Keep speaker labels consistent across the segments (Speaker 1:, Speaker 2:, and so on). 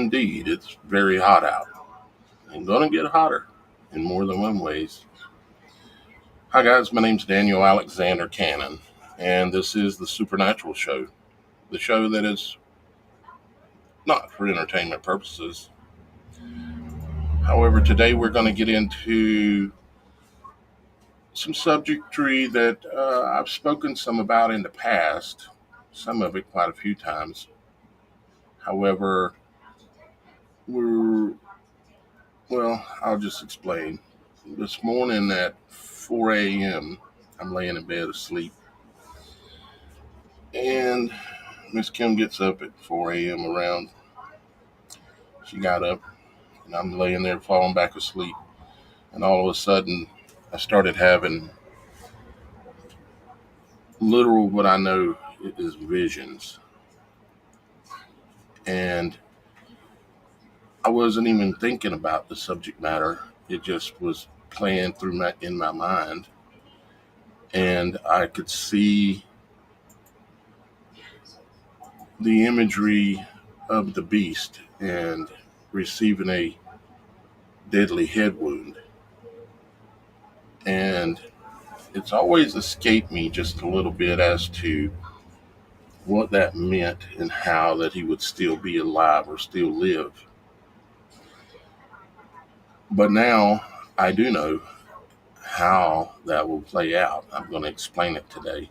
Speaker 1: indeed. It's very hot out. And gonna get hotter in more than one ways. Hi guys, my name's Daniel Alexander Cannon, and this is the Supernatural Show. The show that is not for entertainment purposes. However, today we're going to get into some subjectry that I've spoken some about in the past, some of it quite a few times. However, I'll just explain. This morning at 4 a.m., I'm laying in bed asleep, and Miss Kim gets up at 4 a.m. around. She got up, and I'm laying there falling back asleep, and all of a sudden, I started having literal what I know is visions. And I wasn't even thinking about the subject matter. It just was playing in my mind. And I could see the imagery of the beast and receiving a deadly head wound. And it's always escaped me just a little bit as to what that meant and how that he would still be alive or still live. But now I do know how that will play out. I'm going to explain it today.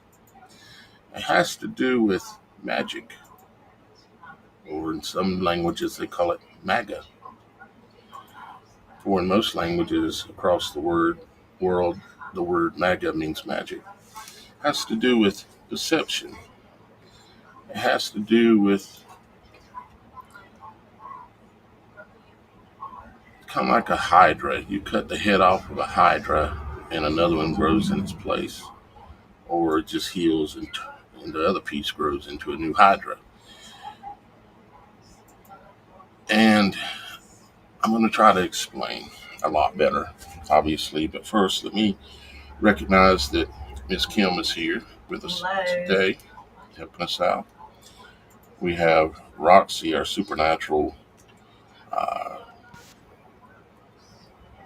Speaker 1: It has to do with magic, or in some languages they call it maga. For in most languages across the world, the word maga means magic. It has to do with deception. It has to do with kind of like a hydra. You cut the head off of a hydra and another one grows in its place, or it just heals and the other piece grows into a new hydra. And I'm going to try to explain a lot better, obviously, but first let me recognize that Miss Kim is here with us today, helping us out. We have Roxy, our supernatural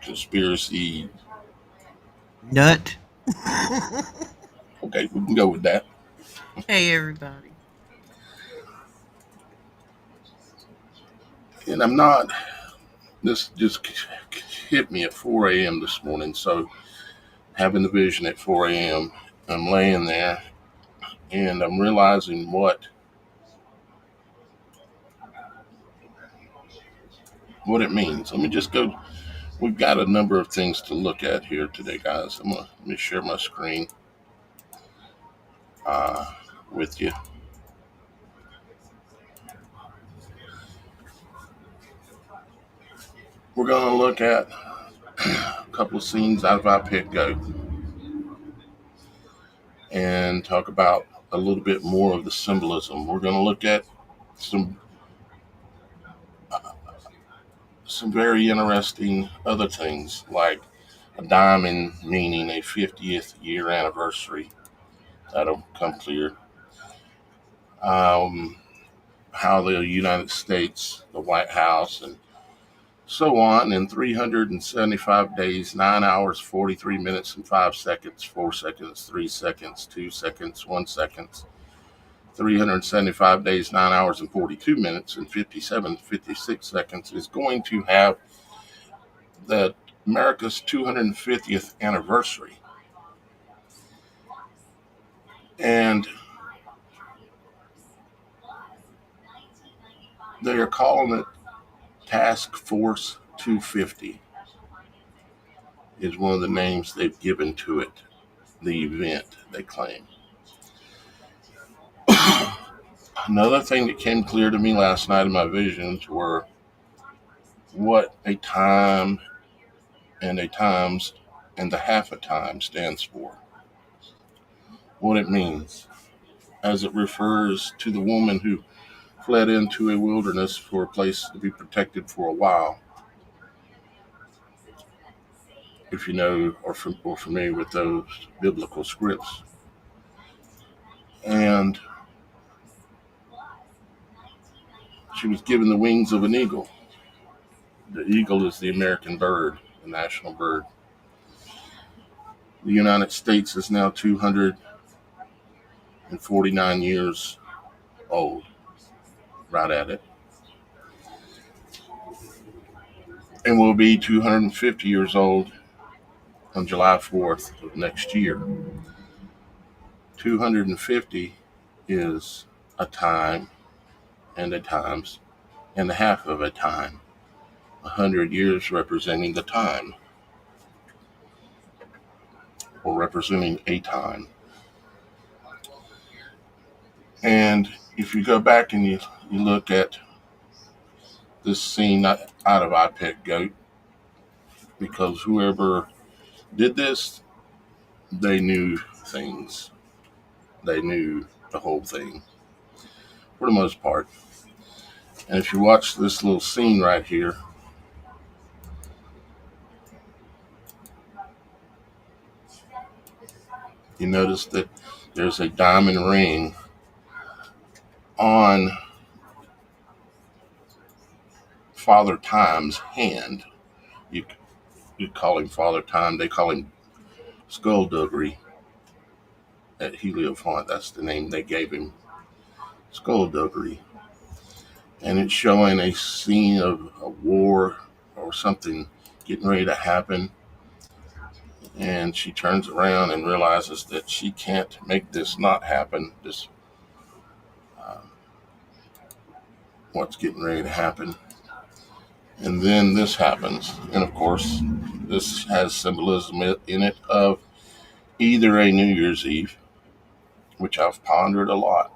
Speaker 1: conspiracy
Speaker 2: nut.
Speaker 1: Okay, we can go with that.
Speaker 2: Hey, everybody.
Speaker 1: And I'm not, this just hit me at 4 a.m. this morning. So having the vision at 4 a.m., I'm laying there and I'm realizing what it means. Let me just go. We've got a number of things to look at here today, guys. Let me share my screen with you. We're going to look at a couple of scenes out of our Pic Go and talk about a little bit more of the symbolism. We're going to look at some very interesting other things, like a diamond meaning a 50th year anniversary. That'll come clear. How the United States, the White House, and so on, in 375 days, 9 hours, 43 minutes, and 5 seconds, 4 seconds, 3 seconds, 2 seconds, 1 second, 375 days, 9 hours, and 42 minutes, and 56 seconds is going to have the America's 250th anniversary. And they are calling it Task Force 250 is one of the names they've given to it, the event, they claim. Another thing that came clear to me last night in my visions were what a time and a times and the half a time stands for. What it means as it refers to the woman who fled into a wilderness for a place to be protected for a while. If you know or familiar with those biblical scripts. And she was given the wings of an eagle. The eagle is the American bird, the national bird. The United States is now 249 years old, right at it, and will be 250 years old on July 4th of next year. 250 is a time and a times and a half of a time. 100 years representing the time, or representing a time. And if you go back and you look at this scene out of I Pick Goat, because whoever did this, they knew things. They knew the whole thing, for the most part. And if you watch this little scene right here, you notice that there's a diamond ring on Father Time's hand. You call him Father Time. They call him Skullduggery at Heliofont. That's the name they gave him, Skullduggery. And it's showing a scene of a war or something getting ready to happen. And she turns around and realizes that she can't make this not happen. This, what's getting ready to happen. And then this happens. And of course, this has symbolism in it of either a New Year's Eve, which I've pondered a lot,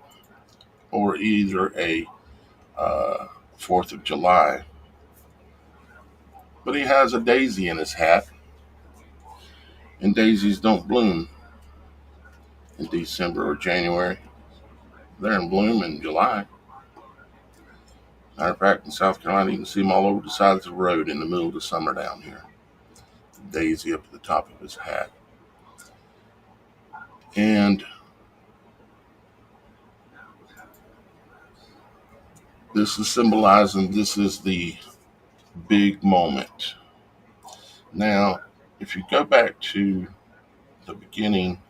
Speaker 1: or either a 4th of July. But he has a daisy in his hat, and daisies don't bloom in December or January. They're in bloom in July. Matter of fact, in South Carolina, you can see them all over the sides of the road in the middle of the summer down here. Daisy up at the top of his hat. And this is symbolizing this is the big moment. Now, if you go back to the beginning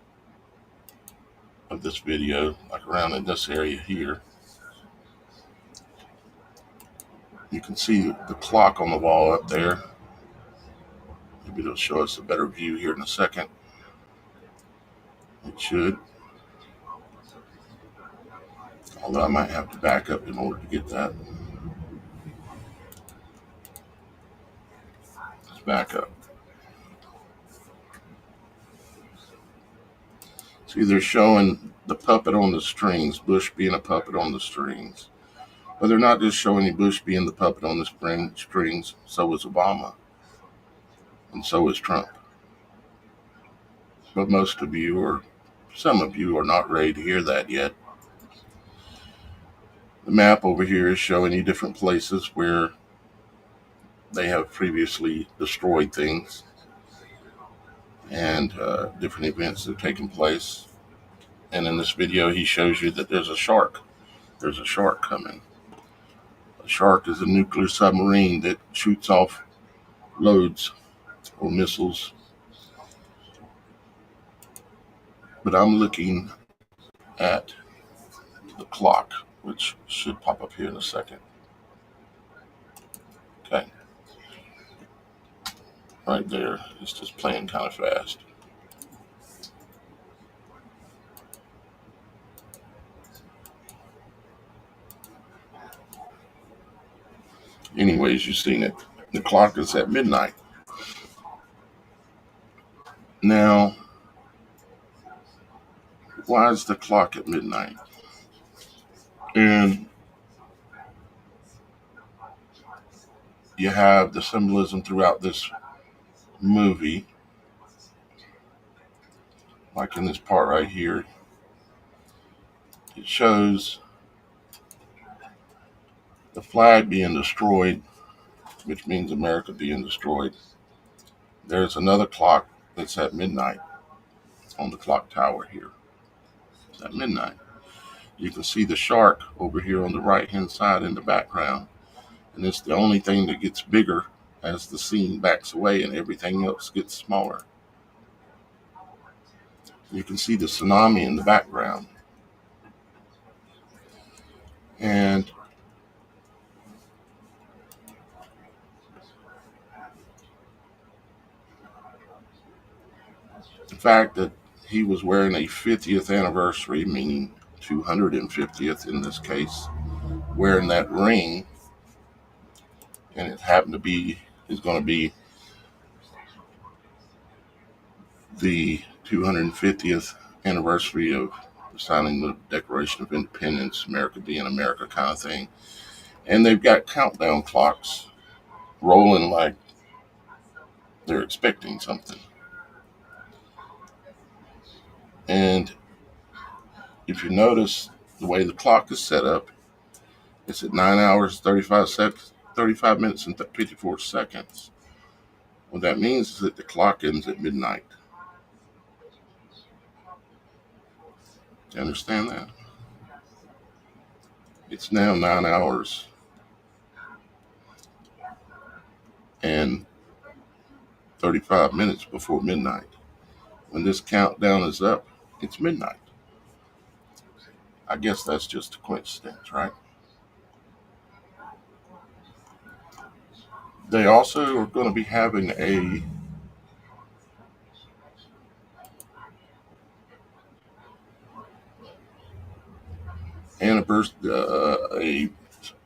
Speaker 1: of this video, like around in this area here, you can see the clock on the wall up there. Maybe it'll show us a better view here in a second. It should. Although I might have to back up in order to get that. Let's back up. See, they're showing the puppet on the strings, Bush being a puppet on the strings. But they're not just showing Bush being the puppet on the strings, so is Obama. And so is Trump. But most of you, or some of you, are not ready to hear that yet. The map over here is showing you different places where they have previously destroyed things, and different events that have taken place. And in this video, he shows you that there's a shark. There's a shark coming. A shark is a nuclear submarine that shoots off loads or missiles. But I'm looking at the clock, which should pop up here in a second. Okay. Right there. It's just playing kind of fast. Anyways, you've seen it. The clock is at midnight. Now, why is the clock at midnight? And you have the symbolism throughout this movie. Like in this part right here, it shows the flag being destroyed, which means America being destroyed. There's another clock that's at midnight on the clock tower here. It's at midnight. You can see the shark over here on the right hand side in the background. And it's the only thing that gets bigger as the scene backs away and everything else gets smaller. You can see the tsunami in the background. And the fact that he was wearing a 50th anniversary, meaning 250th in this case, wearing that ring, and it happened to be, is going to be the 250th anniversary of signing the Declaration of Independence, America being America kind of thing. And they've got countdown clocks rolling like they're expecting something. And if you notice the way the clock is set up, it's at 9 hours, 35 minutes, and 54 seconds. What that means is that the clock ends at midnight. Do you understand that? It's now 9 hours and 35 minutes before midnight. When this countdown is up, it's midnight. I guess that's just a coincidence, right? They also are going to be having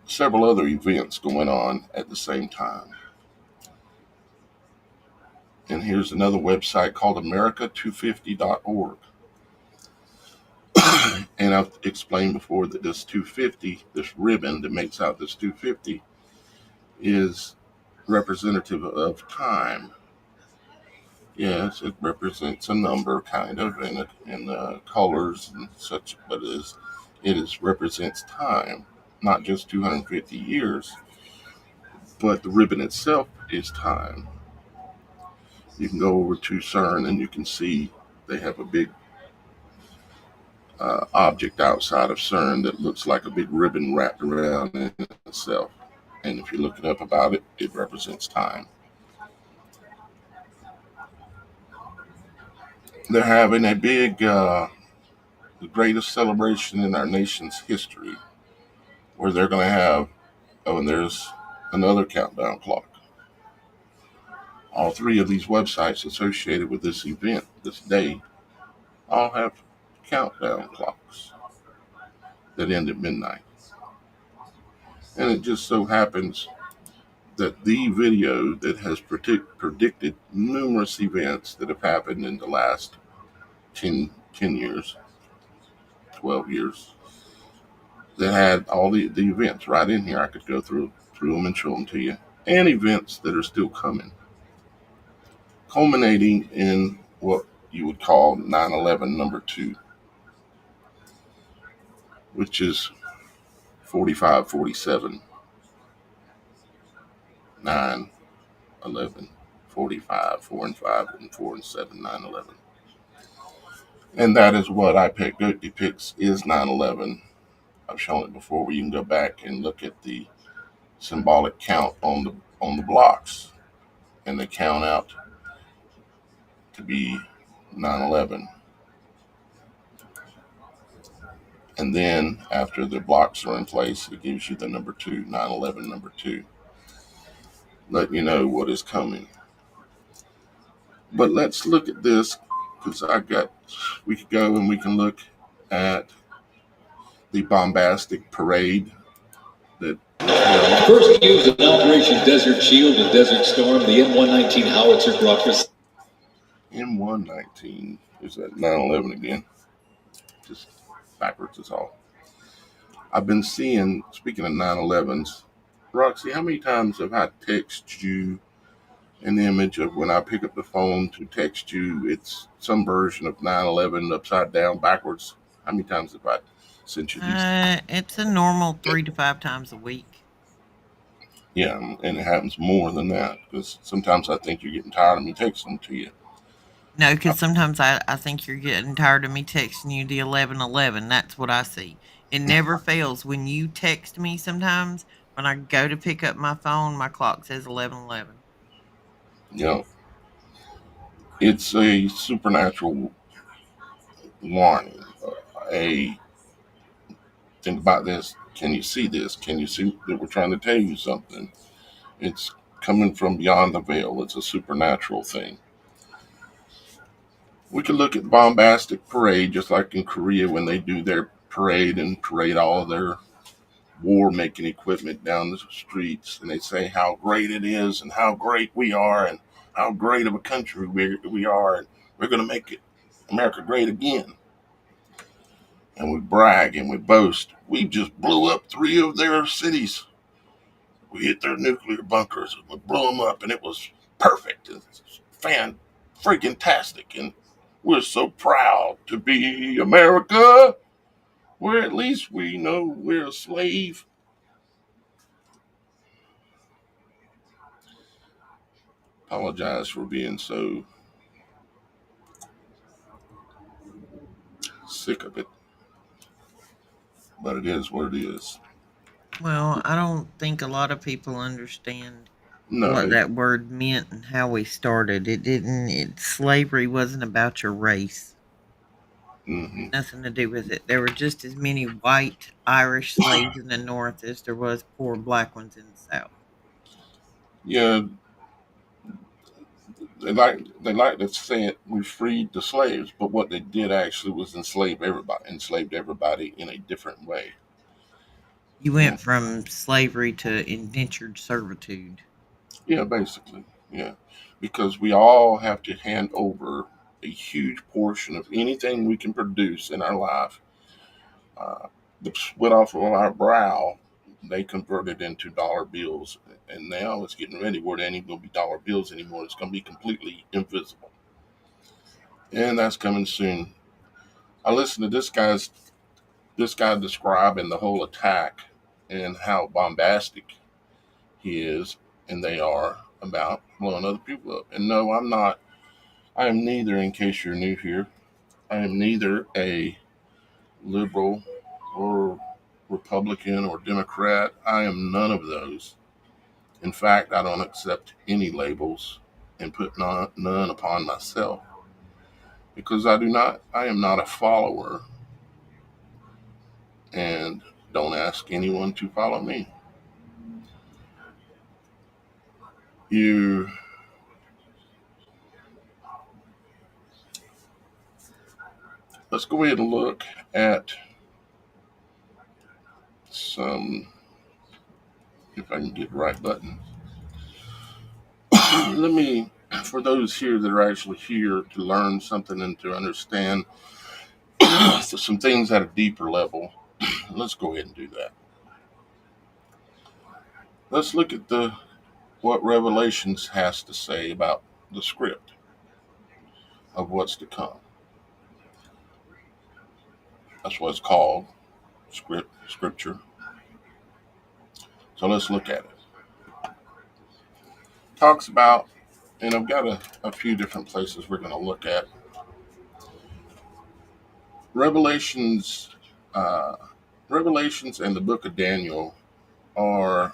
Speaker 1: several other events going on at the same time. And here's another website called America250.org. And I've explained before that this 250, this ribbon that makes out this 250, is representative of time. Yes, it represents a number, kind of, in colors and such, but it represents time, not just 250 years, but the ribbon itself is time. You can go over to CERN and you can see they have a big object outside of CERN that looks like a big ribbon wrapped around in itself. And if you look it up about it, it represents time. They're having a big, the greatest celebration in our nation's history, where they're going to have, oh, and there's another countdown clock. All three of these websites associated with this event, this day, all have countdown clocks that end at midnight. And it just so happens that the video that has predicted numerous events that have happened in the last 10 years, 12 years, that had all the events right in here. I could go through them and show them to you. And events that are still coming, culminating in what you would call 9/11 number 2, which is 45, 47, 9, 11, 45, 4 and 5, and 4 and 7, 9/11. And that is what I depicts is 9/11. I've shown it before, where you can go back and look at the symbolic count on the blocks, and they count out to be 9/11. And then after the blocks are in place, it gives you the number 2, 9/11 number 2, letting you know what is coming. But let's look at this, because we could go and we can look at the bombastic parade that
Speaker 3: first used in Operation Desert Shield and Desert Storm, the M119 howitzer brought for
Speaker 1: M119 is that 9/11 again. Just backwards is all. I've been seeing, speaking of 9/11s, Roxy, how many times have I texted you an image of when I pick up the phone to text you, it's some version of 9/11 upside down, backwards? How many times have I sent you these?
Speaker 2: It's a normal 3 to 5 times a week.
Speaker 1: Yeah, and it happens more than that, because sometimes I think you're getting tired of me texting them to you.
Speaker 2: No, because sometimes I think you're getting tired of me texting you the 11/11. That's what I see. It never fails. When you text me sometimes, when I go to pick up my phone, my clock says 11:11.
Speaker 1: You know, it's a supernatural warning. A think about this. Can you see this? Can you see that we're trying to tell you something? It's coming from beyond the veil. It's a supernatural thing. We could look at bombastic parade, just like in Korea when they do their parade and parade all of their war making equipment down the streets, and they say how great it is and how great we are and how great of a country we are, and we're going to make it America great again. And we brag and we boast. We just blew up 3 of their cities. We hit their nuclear bunkers and we blew them up, and it was perfect. It's fan freaking tastic, and we're so proud to be America, where at least we know we're a slave. Apologize for being so sick of it, but it is what it is.
Speaker 2: Well, I don't think a lot of people understand
Speaker 1: No,
Speaker 2: what that word meant and how we started. Slavery wasn't about your race.
Speaker 1: mm-hmm.
Speaker 2: Nothing to do with it. There were just as many white Irish slaves in the North as there was poor black ones in the South.
Speaker 1: Yeah, they like to say it. We freed the slaves, but what they did actually was enslaved everybody in a different way.
Speaker 2: You
Speaker 1: Yeah,
Speaker 2: went from slavery to indentured servitude.
Speaker 1: yeah, basically, yeah, because we all have to hand over a huge portion of anything we can produce in our life. Uh, the sweat off of our brow, they converted into dollar bills, and now it's getting ready where it ain't even gonna be dollar bills anymore. It's gonna be completely invisible, and that's coming soon. I listened to this guy describing the whole attack and how bombastic he is and they are about blowing other people up. And no, I'm not. I am neither. In case you're new here, I am neither a liberal or Republican or Democrat. I am none of those. In fact, I don't accept any labels and put none upon myself because I am not a follower and don't ask anyone to follow me. You Let's go ahead and look at some, if I can get the right button. Let me, for those here that are actually here to learn something and to understand some things at a deeper level, let's go ahead and do that. Let's look at what Revelations has to say about the script of what's to come. That's what it's called, scripture. So let's look at it. Talks about, and I've got a few different places we're going to look at. Revelations, uh, Revelations and the book of Daniel are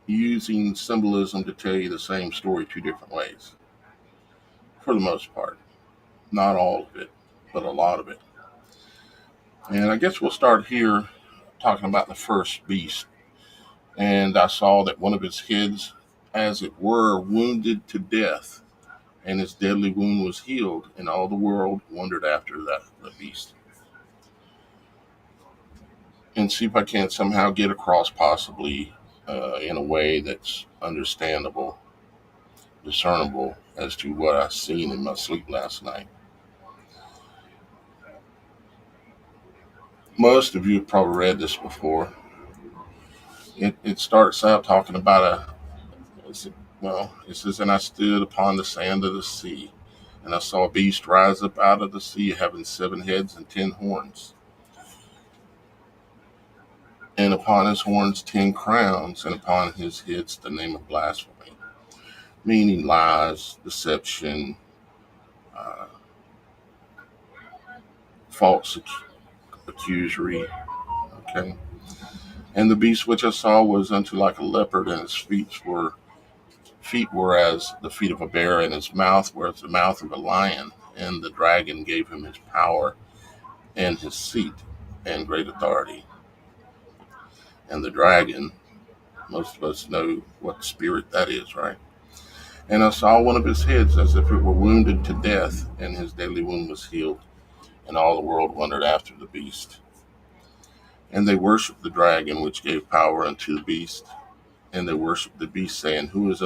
Speaker 1: using symbolism to tell you the same story 2 different ways, for the most part. Not all of it, but a lot of it. And I guess we'll start here talking about the first beast. And I saw that one of his heads, as it were, wounded to death, and his deadly wound was healed, and all the world wondered after the beast. And see if I can't somehow get across, possibly in a way that's understandable, discernible, as to what I seen in my sleep last night. Most of you have probably read this before. It starts out talking about it says, and I stood upon the sand of the sea, and I saw a beast rise up out of the sea, having 7 heads and 10 horns. And upon his horns 10 crowns, and upon his heads the name of blasphemy, meaning lies, deception, uh, false accusory, Okay. And the beast which I saw was unto like a leopard, and his feet were as the feet of a bear, and his mouth were as the mouth of a lion. And the dragon gave him his power and his seat and great authority. And the dragon, most of us know what spirit that is, right? And I saw one of his heads as if it were wounded to death, and his deadly wound was healed. And all the world wondered after the beast. And they worshipped the dragon, which gave power unto the beast. And they worshipped the beast, saying, Who is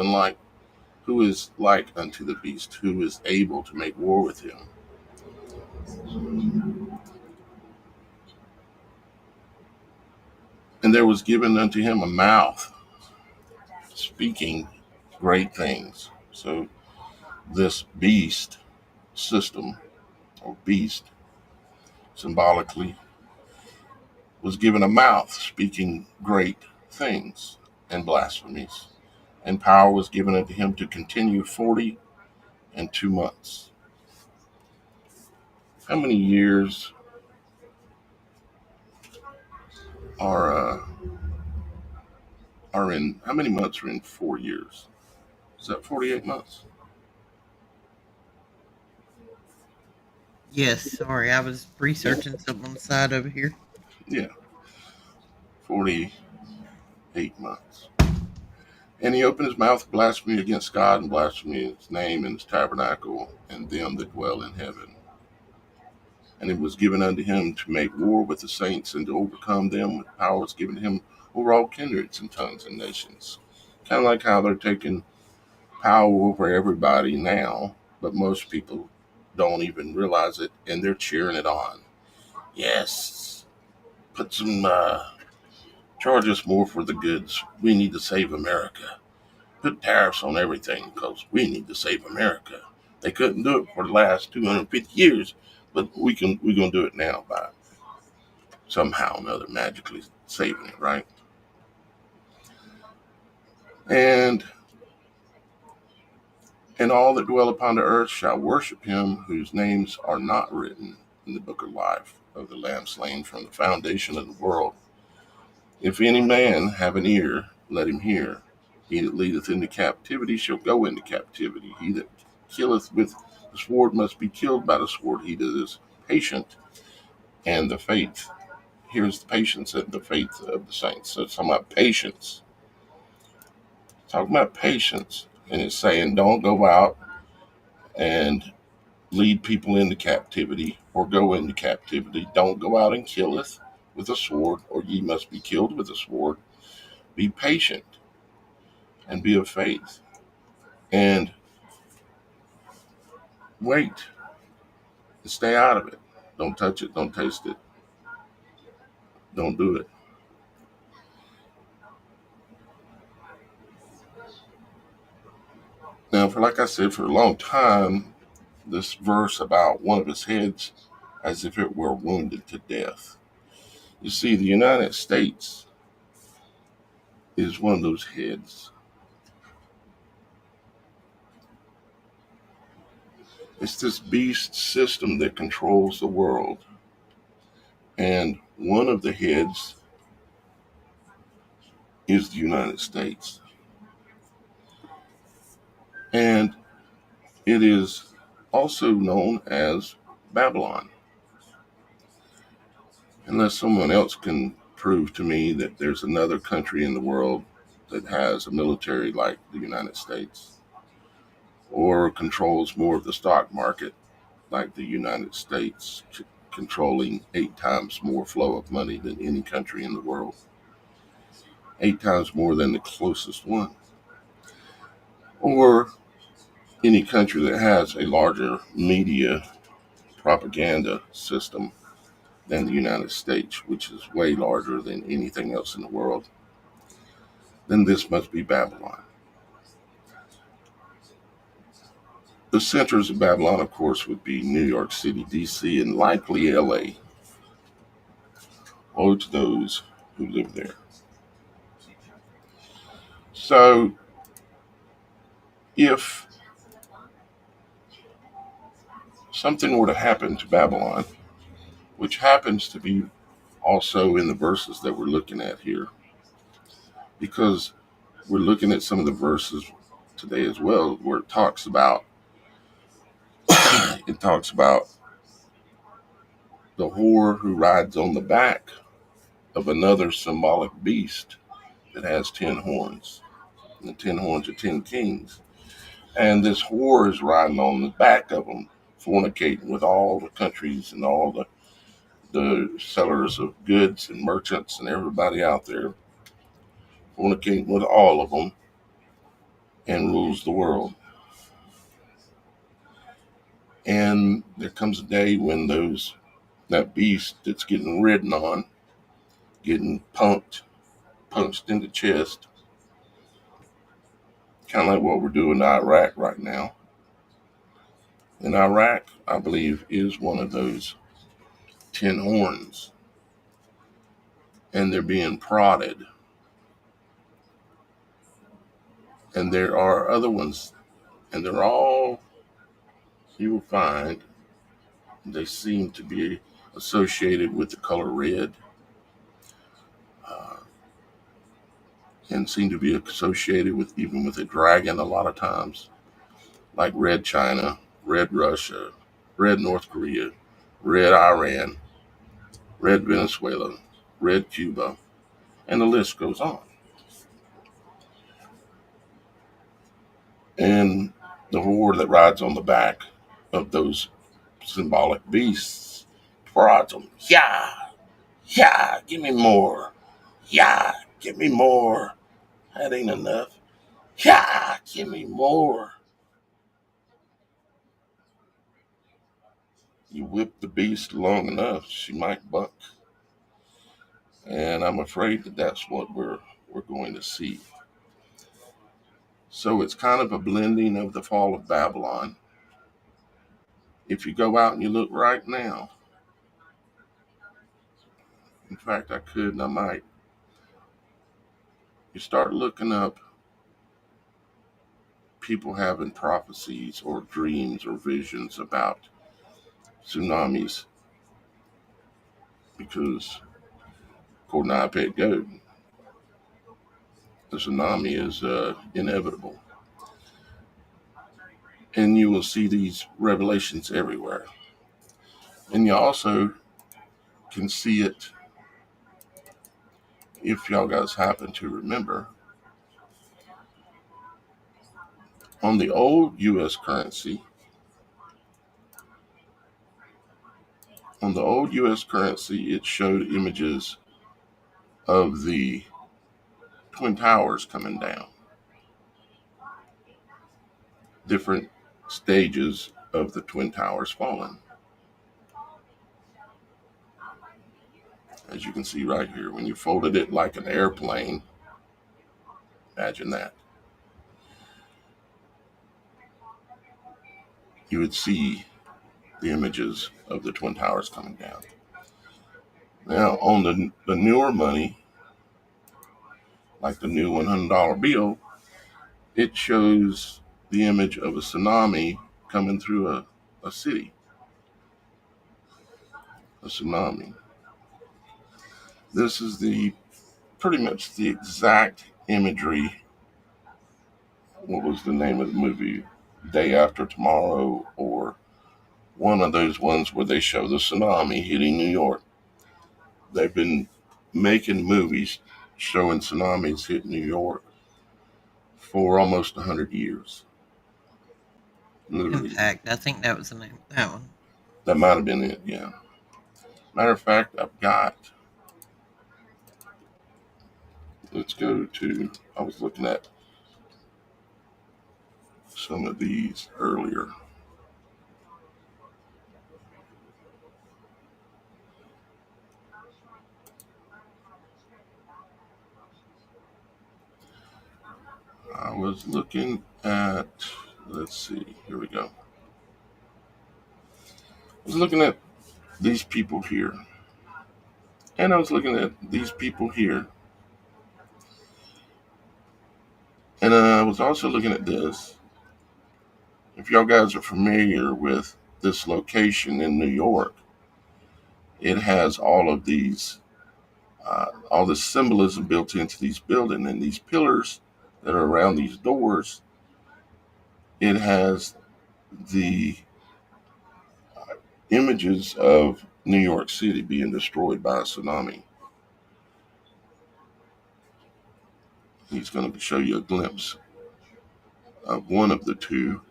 Speaker 1: like unto the beast? Who is able to make war with him? And there was given unto him a mouth, speaking great things. So this beast system, or beast, symbolically, was given a mouth, speaking great things and blasphemies. And power was given unto him to continue 42 months. How many years are in? How many months are in 4 years? Is that 48 months?
Speaker 2: Yes, sorry, I was researching something on the side over here.
Speaker 1: Yeah, 48 months. And he opened his mouth, blasphemy against God, and blasphemy his name and his tabernacle, and them that dwell in heaven. And it was given unto him to make war with the saints, and to overcome them. With power was given to him over all kindreds and tongues and nations. Kind of like how they're taking power over everybody now, but most people don't even realize it, and they're cheering it on. Yes, put some, charge us more for the goods. We need to save America. Put tariffs on everything because we need to save America. They couldn't do it for the last 250 years, but we're going to do it now by somehow or another magically saving it, right? And all that dwell upon the earth shall worship him, whose names are not written in the book of life of the Lamb slain from the foundation of the world. If any man have an ear, let him hear. He that leadeth into captivity shall go into captivity. He that killeth with the sword must be killed by the sword. He that is patient and the faith. Here's the patience and the faith of the saints. So it's talking about patience. And it's saying don't go out and lead people into captivity or go into captivity. Don't go out and killeth with a sword, or ye must be killed with a sword. Be patient and be of faith. And wait and stay out of it. Don't touch it. Don't taste it. Don't do it. Now, like I said, for a long time, this verse about one of his heads as if it were wounded to death. You see, the United States is one of those heads. It's this beast system that controls the world. And one of the heads is the United States. And it is also known as Babylon. Unless someone else can prove to me that there's another country in the world that has a military like the United States, or controls more of the stock market like the United States, controlling 8 times more flow of money than any country in the world, 8 times more than the closest one, or any country that has a larger media propaganda system than the United States, which is way larger than anything else in the world, then this must be Babylon. The centers of Babylon, of course, would be New York City, D.C., and likely L.A. Woe to those who live there. So, if something were to happen to Babylon, which happens to be also in the verses that we're looking at here, because we're looking at some of the verses today as well, where it talks about the whore who rides on the back of another symbolic beast that has 10 horns. And the 10 horns are 10 kings. And this whore is riding on the back of them, fornicating with all the countries and all the sellers of goods and merchants and everybody out there, fornicating with all of them, and rules the world. And there comes a day when that beast that's getting ridden on, getting punched in the chest, kind of like what we're doing in Iraq right now. And Iraq, I believe, is one of those 10 horns. And they're being prodded. And there are other ones. And they're all, you will find, they seem to be associated with the color red. And seem to be associated with even with a dragon a lot of times. Like red China, red Russia, red North Korea, red Iran, red Venezuela, red Cuba, and the list goes on. And the whore that rides on the back of those symbolic beasts prods them. Yeah, give me more. Yeah, give me more. That ain't enough. Yeah, give me more. You whip the beast long enough, she might buck. And I'm afraid that that's what we're going to see. So it's kind of a blending of the fall of Babylon. If you go out and you look right now, in fact, I could and I might, you start looking up people having prophecies or dreams or visions about tsunamis, because according to iPad Go, the tsunami is inevitable. And you will see these revelations everywhere. And you also can see it, if y'all guys happen to remember, on the old U.S. currency. On the old U.S. currency, it showed images of the Twin Towers coming down. Different stages of the Twin Towers falling. As you can see right here, when you folded it like an airplane, imagine that, you would see the images of the Twin Towers coming down. Now, on the newer money, like the new $100 bill, it shows the image of a tsunami coming through a city. A tsunami. This is pretty much the exact imagery. What was the name of the movie? Day After Tomorrow, or one of those ones where they show the tsunami hitting New York. They've been making movies showing tsunamis hit New York for almost 100 years. Literally.
Speaker 2: Impact. I think that was the name of that one.
Speaker 1: That might have been it, yeah. Matter of fact, let's go to, I was looking at some of these earlier. I was looking at, let's see, here we go. I was looking at these people here. And I was looking at these people here. And I was also looking at this. If y'all guys are familiar with this location in New York, it has all of these all the symbolism built into these buildings and these pillars that are around these doors. It has the images of New York City being destroyed by a tsunami. He's going to show you a glimpse of one of the two.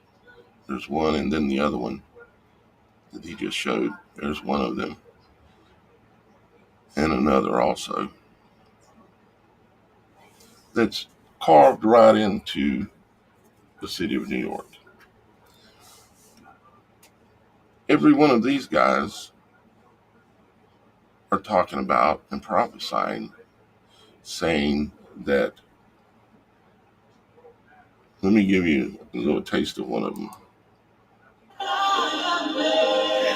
Speaker 1: There's one, and then the other one that he just showed. There's one of them, and another also. That's carved right into the city of New York. Every one of these guys are talking about and prophesying, saying that, let me give you a little taste of one of them.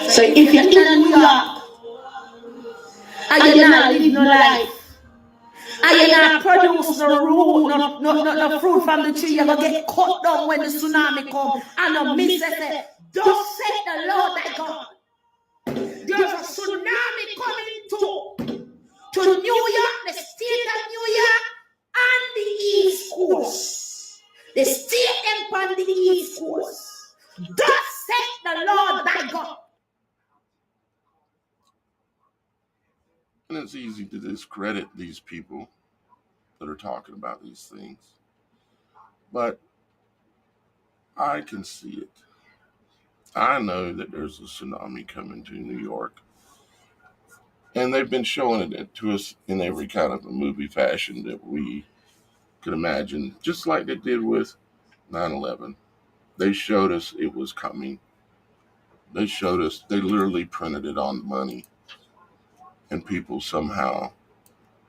Speaker 4: So if you're in New York, and you're not live no life, and you're not produce no fruit from the tree, you're going to get cut down when the tsunami comes. And the minister said, thus said the Lord thy God. There's a tsunami coming to New York, the state of New York, and the East Coast. The state and on the East Coast. Thus said the Lord thy God.
Speaker 1: And it's easy to discredit these people that are talking about these things. But I can see it. I know that there's a tsunami coming to New York. And they've been showing it to us in every kind of a movie fashion that we could imagine, just like they did with 9/11. They showed us it was coming. They showed us, they literally printed it on money. And people somehow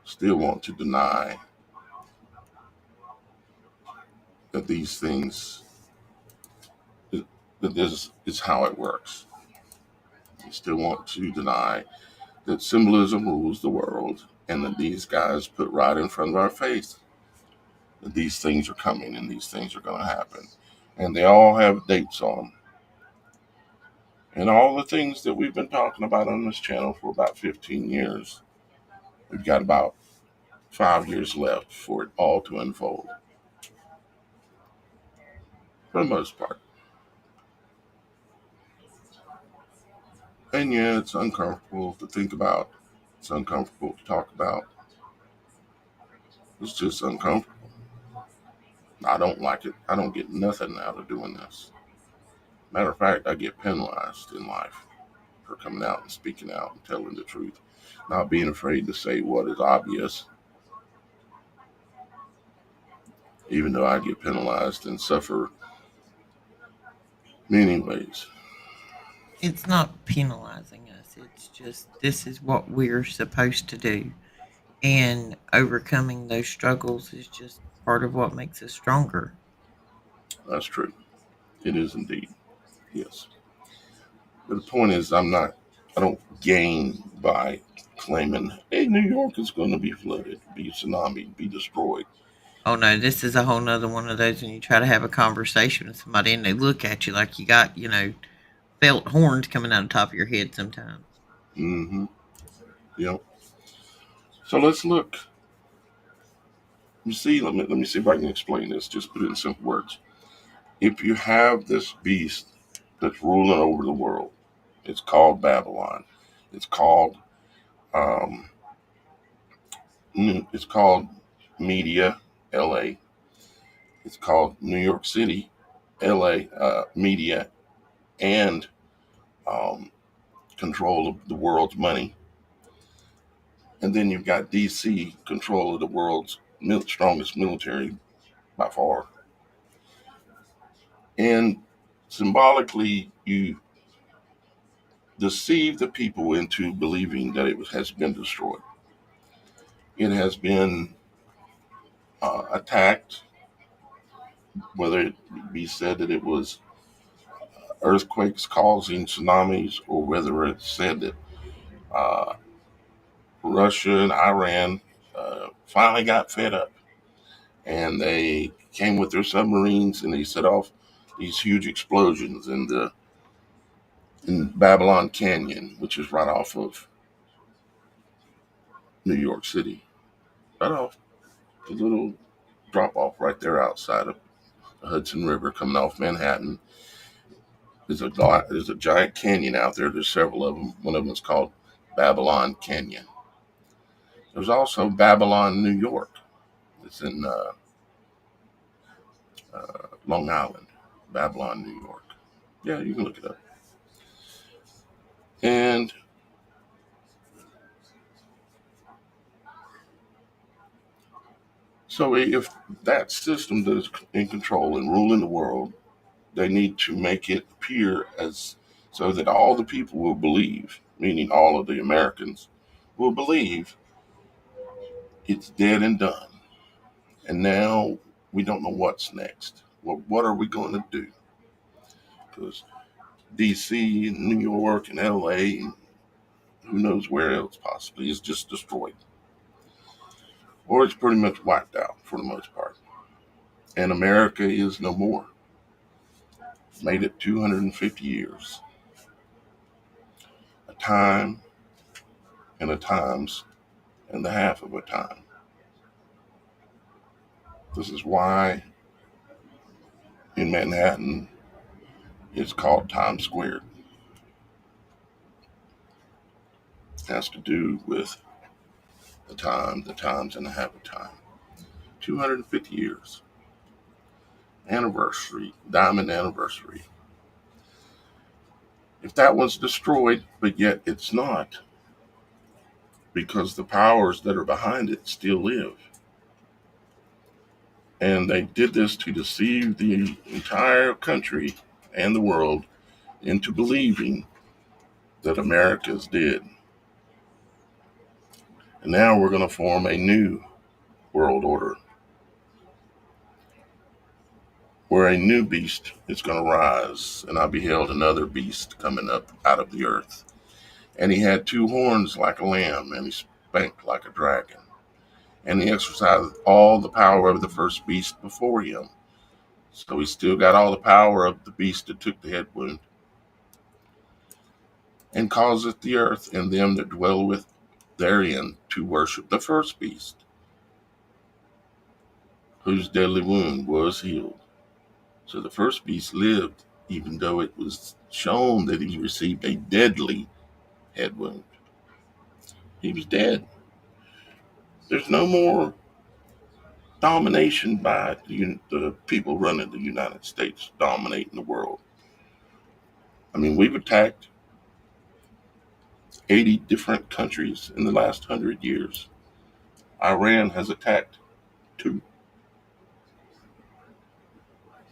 Speaker 1: still want to deny that these things, that this is how it works. They still want to deny that symbolism rules the world and that these guys put right in front of our face that these things are coming and these things are going to happen. And they all have dates on them. And all the things that we've been talking about on this channel for about 15 years, we've got about 5 years left for it all to unfold. For the most part. And yeah, it's uncomfortable to think about. It's uncomfortable to talk about. It's just uncomfortable. I don't like it. I don't get nothing out of doing this. Matter of fact, I get penalized in life for coming out and speaking out and telling the truth. Not being afraid to say what is obvious. Even though I get penalized and suffer many ways.
Speaker 2: It's not penalizing us. It's just this is what we're supposed to do. And overcoming those struggles is just part of what makes us stronger.
Speaker 1: That's true. It is indeed. Yes. But the point is, I don't gain by claiming, hey, New York is going to be flooded, be tsunami, be destroyed.
Speaker 2: Oh no, this is a whole nother one of those when you try to have a conversation with somebody and they look at you like you got, felt horns coming out of the top of your head sometimes.
Speaker 1: Mm-hmm. Yep. So let's look. You see, let me see if I can explain this. Just put it in simple words. If you have this beast that's ruling over the world, it's called Babylon. It's called Media, LA. It's called New York City, LA, Media, and control of the world's money. And then you've got DC, control of the world's strongest military by far. And symbolically, you deceive the people into believing that it has been destroyed. It has been attacked, whether it be said that it was earthquakes causing tsunamis, or whether it's said that Russia and Iran finally got fed up and they came with their submarines and they set off these huge explosions in Babylon Canyon, which is right off of New York City, right off the little drop off right there outside of the Hudson River coming off Manhattan. There's a giant canyon out there. There's several of them. One of them is called Babylon Canyon. There's also Babylon, New York. It's in Long Island, Babylon, New York. Yeah, you can look it up. And so if that system that is in control and ruling the world, they need to make it appear as so that all the people will believe, meaning all of the Americans will believe it's dead and done. And now we don't know what's next. Well, what are we going to do? Because DC and New York and LA and who knows where else possibly is just destroyed. Or it's pretty much wiped out for the most part. And America is no more. Made it 250 years. A time and a times and the half of a time. This is why in Manhattan it's called Times Square. It has to do with the times and a half a time. 250 years. Anniversary, diamond anniversary. If that was destroyed, but yet it's not, because the powers that are behind it still live. And they did this to deceive the entire country and the world into believing that America's dead. And now we're going to form a new world order where a new beast is going to rise. And I beheld another beast coming up out of the earth. And he had two horns like a lamb, and he spake like a dragon. And he exercised all the power of the first beast before him. So he still got all the power of the beast that took the head wound. And causeth the earth and them that dwell with therein to worship the first beast, whose deadly wound was healed. So the first beast lived, even though it was shown that he received a deadly head wound. He was dead. There's no more domination by the people running the United States, dominating the world. I mean, we've attacked 80 different countries in the last 100 years. Iran has attacked 2.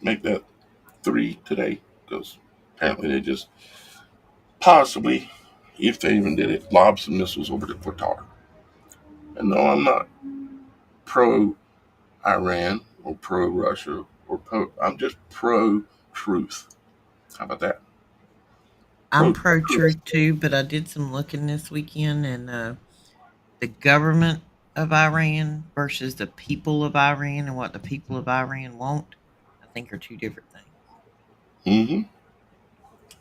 Speaker 1: Make that 3 today, because apparently they just possibly, if they even did it, lob some missiles over to Qatar. And no, I'm not pro-Iran or pro-Russia I'm just pro-truth. How about that?
Speaker 2: I'm pro-truth too, but I did some looking this weekend, and the government of Iran versus the people of Iran and what the people of Iran want, I think are 2 different things.
Speaker 1: Mm-hmm.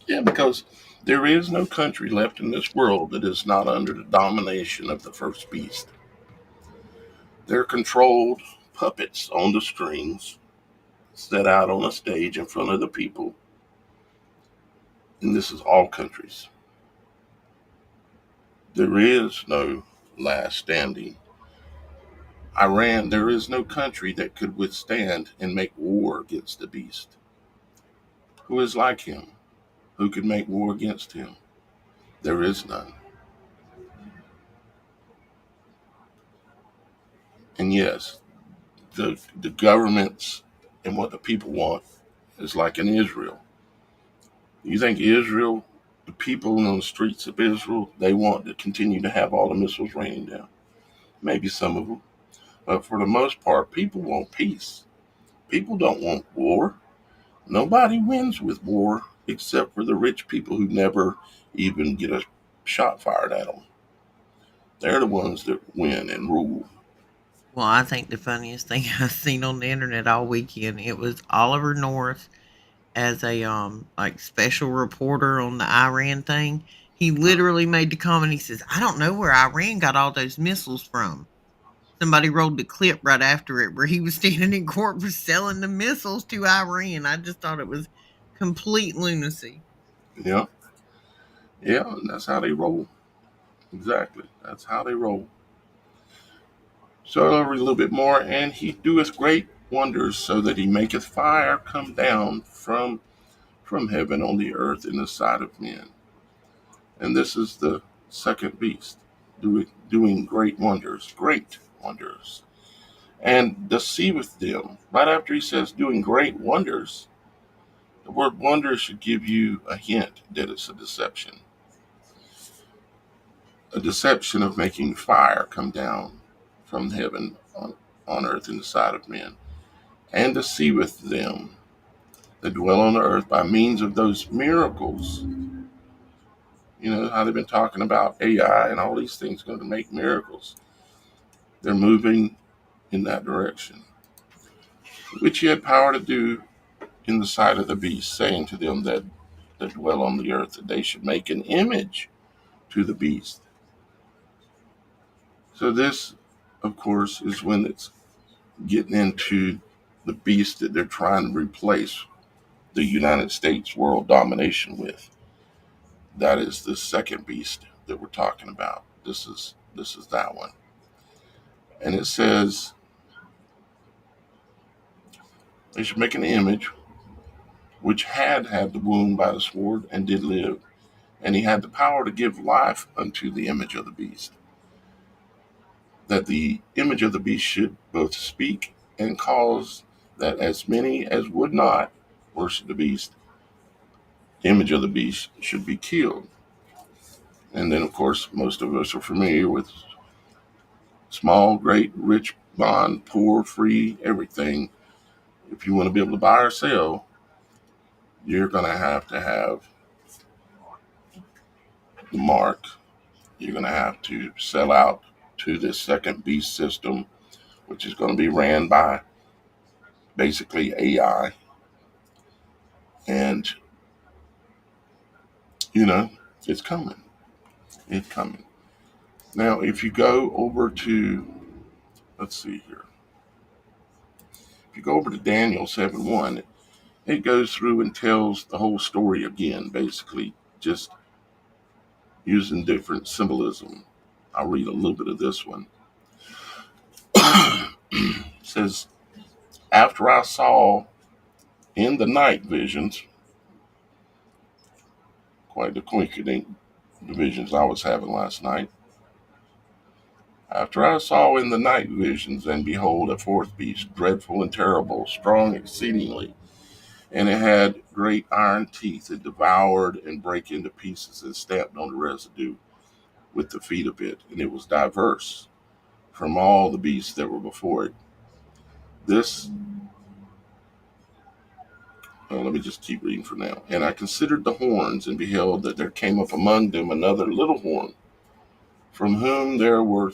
Speaker 1: Yeah, because there is no country left in this world that is not under the domination of the first beast. They're controlled puppets on the strings, set out on a stage in front of the people. And this is all countries. There is no last standing. Iran, there is no country that could withstand and make war against the beast. Who is like him? Who could make war against him? There is none. And yes, the governments and what the people want is like in Israel. You think Israel, the people on the streets of Israel, they want to continue to have all the missiles raining down? Maybe some of them. But for the most part, people want peace. People don't want war. Nobody wins with war except for the rich people who never even get a shot fired at them. They're the ones that win and rule.
Speaker 2: Well, I think the funniest thing I've seen on the internet all weekend, it was Oliver North as a like special reporter on the Iran thing, He literally made the comment. He says, I don't know where Iran got all those missiles from. Somebody rolled the clip right after it where he was standing in court for selling the missiles to Iran. I just thought it was complete lunacy.
Speaker 1: Yeah. Yeah, and that's how they roll. Exactly. That's how they roll. So I'll read a little bit more. And he doeth great wonders, so that he maketh fire come down from heaven on the earth in the sight of men. And this is the second beast, doing great wonders, and deceiveth them. Right after he says doing great wonders, the word wonder should give you a hint that it's a deception. A deception of making fire come down from heaven on earth in the sight of men. And deceiveth them that dwell on the earth by means of those miracles. You know how they've been talking about AI and all these things going to make miracles. They're moving in that direction, which he had power to do in the sight of the beast, saying to them that dwell on the earth that they should make an image to the beast. So this, of course, is when it's getting into the beast that they're trying to replace the United States world domination with. That is the second beast that we're talking about. This is that one. And it says they should make an image which had the wound by the sword and did live. And he had the power to give life unto the image of the beast, that the image of the beast should both speak and cause that as many as would not worship the beast, the image of the beast should be killed. And then, of course, most of us are familiar with small, great, rich, bond, poor, free, everything. If you want to be able to buy or sell, you're going to have the mark. You're going to have to sell out to this second beast system, which is going to be ran by basically AI. And, it's coming. It's coming. Now, if you go over to, let's see here. If you go over to Daniel 7:1, it goes through and tells the whole story again, basically, just using different symbolism. I'll read a little bit of this one. It says, after I saw in the night visions, quite the coincident, the visions I was having last night. After I saw in the night visions, and behold, a fourth beast, dreadful and terrible, strong exceedingly, and it had great iron teeth. It devoured and brake into pieces and stamped on the residue with the feet of it, and it was diverse from all the beasts that were before it. Let me just keep reading for now. And I considered the horns, and beheld that there came up among them another little horn, from whom there were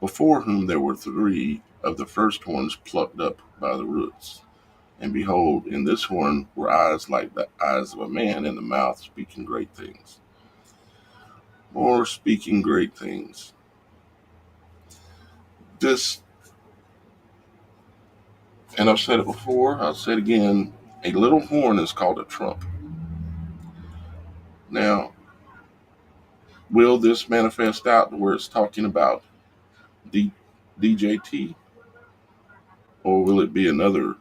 Speaker 1: before whom there were three of the first horns plucked up by the roots. And behold, in this horn were eyes like the eyes of a man, and the mouth speaking great things. More speaking great things. This, and I've said it before, I'll say it again, a little horn is called a trump. Now, will this manifest out to where it's talking about DJT? Or will it be another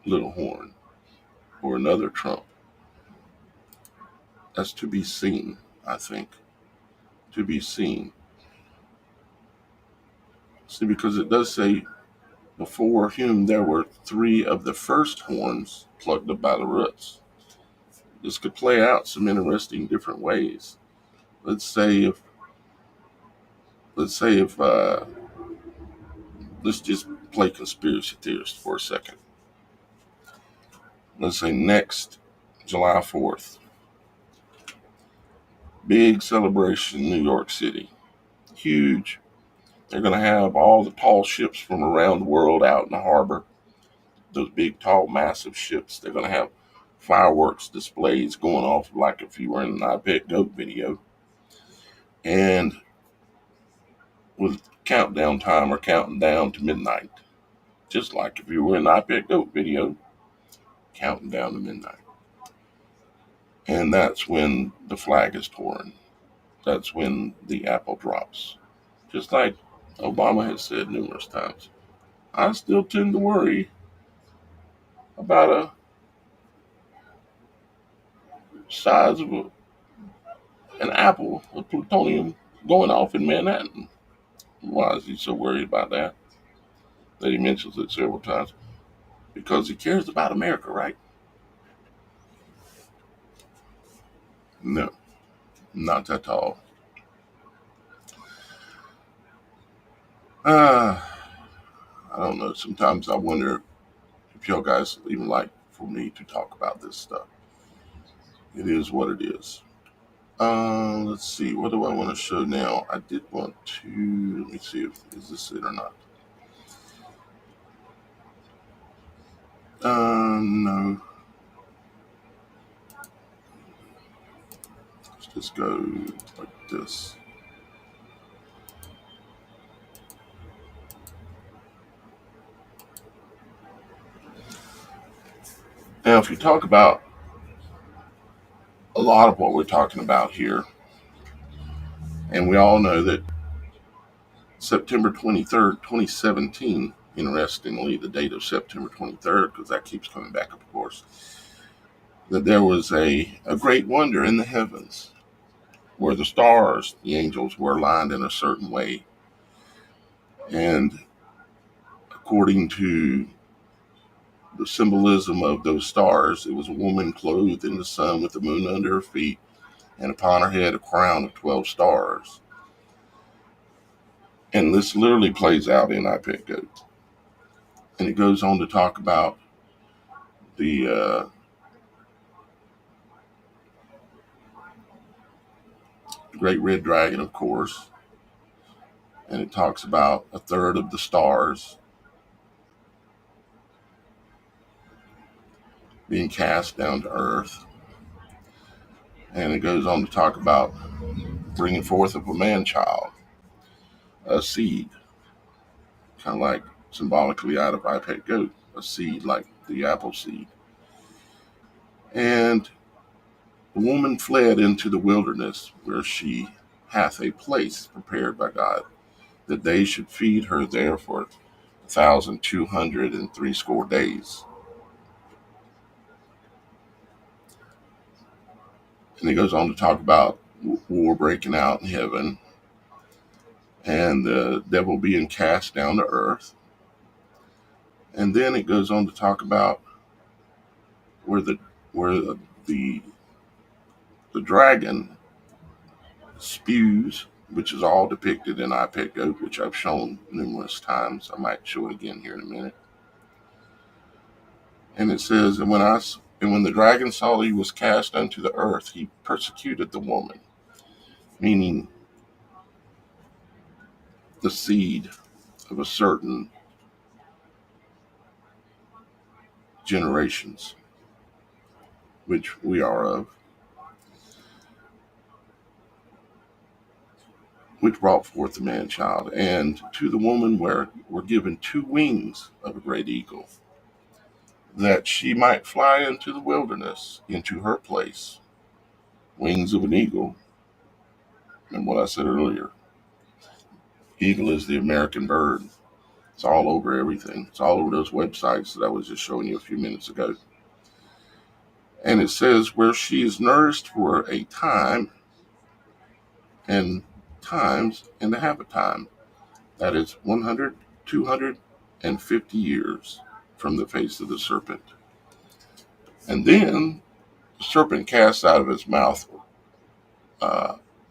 Speaker 1: little horn or another trump? That's to be seen, I think. To be seen. See, because it does say, before whom there were three of the first horns plucked up by the roots. This could play out some interesting different ways. Let's say if let's just play conspiracy theorist for a second. Let's say next July 4th, big celebration in New York City, huge. They're going to have all the tall ships from around the world out in the harbor. Those big, tall, massive ships. They're going to have fireworks displays going off like if you were in an I Bet Goat video, and with countdown timer counting down to midnight, just like if you were in an I Bet Goat video, counting down to midnight. And that's when the flag is torn. That's when the apple drops. Just like Obama has said numerous times. I still tend to worry about a size of an apple of plutonium going off in Manhattan. Why is he so worried about that? That he mentions it several times. Because he cares about America, right? No, not at all. I don't know. Sometimes I wonder if y'all guys even like for me to talk about this stuff. It is what it is. Let's see. What do I want to show now? I did want to. Let me see if is this it or not. No. Let's just go like this. Now, if you talk about a lot of what we're talking about here, and we all know that September 23rd, 2017, interestingly, the date of September 23rd, because that keeps coming back, of course, that there was a great wonder in the heavens where the stars, the angels, were aligned in a certain way. And according to the symbolism of those stars, it was a woman clothed in the sun with the moon under her feet, and upon her head a crown of 12 stars. And this literally plays out in I Bet Goat. And it goes on to talk about the great red dragon, of course. And it talks about a third of the stars being cast down to earth. And it goes on to talk about bringing forth of a man-child, a seed, kind of like symbolically out of I Bet Goat, a seed like the apple seed. And the woman fled into the wilderness, where she hath a place prepared by God, that they should feed her there for 1,260 days. And he goes on to talk about war breaking out in heaven, and the devil being cast down to earth. And then it goes on to talk about where the dragon spews, which is all depicted in I Bet Goat, which I've shown numerous times. I might show it again here in a minute. And it says, and when the dragon saw that he was cast unto the earth, he persecuted the woman, meaning the seed of a certain generations, which we are of, which brought forth the man-child. And to the woman were given 2 wings of a great eagle, that she might fly into the wilderness, into her place. Wings of an eagle. And what I said earlier, eagle is the American bird. It's all over everything. It's all over those websites that I was just showing you a few minutes ago. And it says, where she is nourished for a time and times and a half a time. That is 100, 250 years from the face of the serpent. And then the serpent casts out of his mouth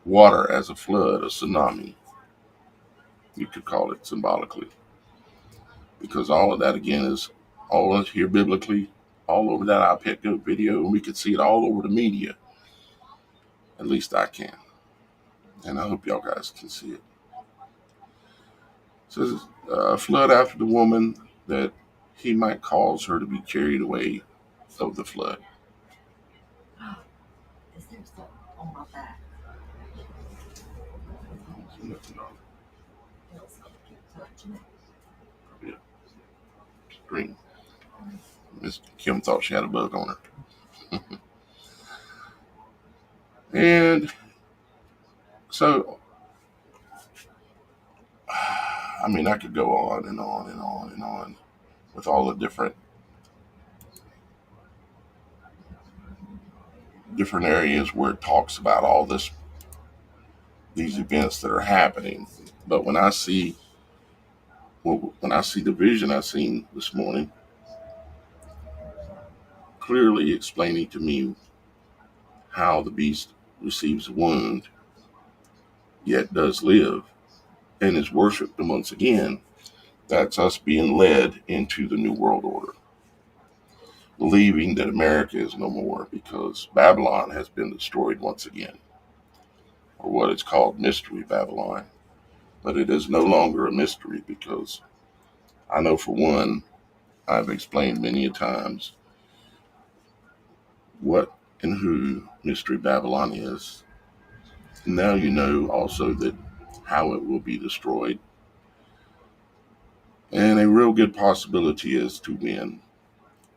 Speaker 1: water as a flood, a tsunami. You could call it symbolically. Because all of that, again, is all here biblically, all over that I Bet Goat video, and we could see it all over the media. At least I can. And I hope y'all guys can see it. It says, flood after the woman, that he might cause her to be carried away of the flood. Yeah, green. Miss Kim thought she had a bug on her. And so, I mean, I could go on and on and on and on with all the different areas where it talks about all these events that are happening. But when I see the vision I seen this morning, clearly explaining to me how the beast receives a wound, yet does live, and is worshipped once again, that's us being led into the New World Order, believing that America is no more because Babylon has been destroyed once again, or what is called Mystery Babylon. But it is no longer a mystery because I know, for one, I've explained many a times what and who Mystery Babylon is. Now you know also that how it will be destroyed. And a real good possibility is to win.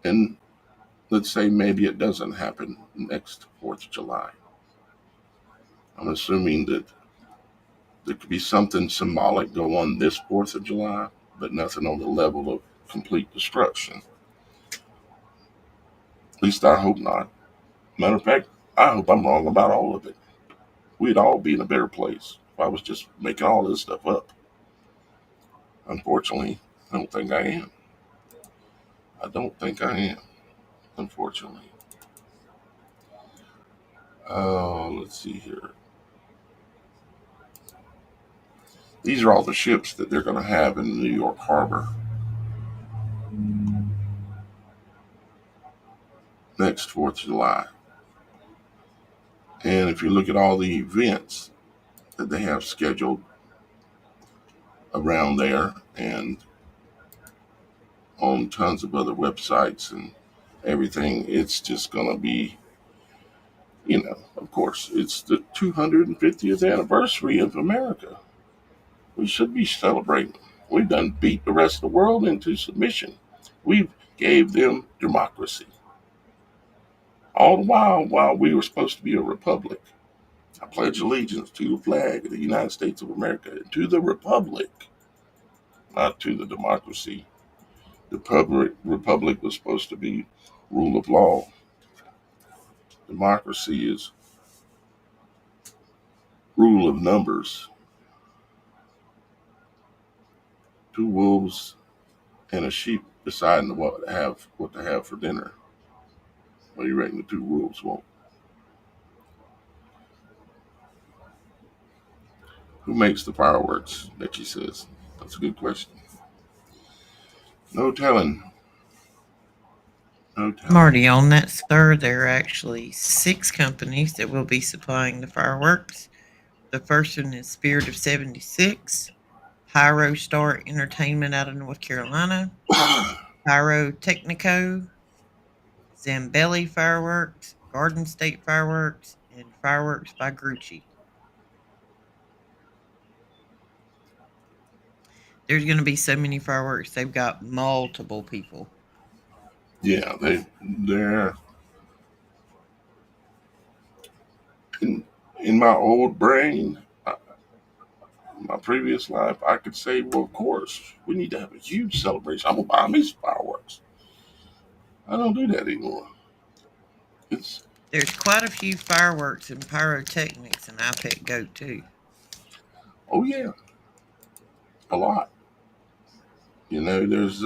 Speaker 1: And let's say maybe it doesn't happen next 4th of July. I'm assuming that there could be something symbolic go on this 4th of July, but nothing on the level of complete destruction. At least I hope not. Matter of fact, I hope I'm wrong about all of it. We'd all be in a better place if I was just making all this stuff up. Unfortunately, I don't think I am. Unfortunately. Let's see here. These are all the ships that they're going to have in New York Harbor next 4th of July. And if you look at all the events that they have scheduled around there and on tons of other websites and everything, it's just going to be, of course, it's the 250th anniversary of America. We should be celebrating. We've done beat the rest of the world into submission. We've gave them democracy. All the while we were supposed to be a republic. I pledge allegiance to the flag of the United States of America and to the republic, not to the democracy. The republic was supposed to be rule of law. Democracy is rule of numbers. 2 wolves and a sheep deciding what to have for dinner. What do you reckon the 2 wolves want? Who makes the fireworks? Betty says. That's a good question. No telling.
Speaker 2: I'm already on that, sir. There are actually 6 companies that will be supplying the fireworks. The first one is Spirit of 76, Pyro Star Entertainment out of North Carolina, Pyrotechnico, Zambelli Fireworks, Garden State Fireworks, and Fireworks by Grucci. There's going to be so many fireworks, they've got multiple people.
Speaker 1: Yeah, they're in my old brain, my previous life, I could say, well, of course, we need to have a huge celebration. I'm going to buy me some fireworks. I don't do that anymore.
Speaker 2: There's quite a few fireworks and pyrotechnics in iPet Go, too.
Speaker 1: Oh, yeah. A lot. There's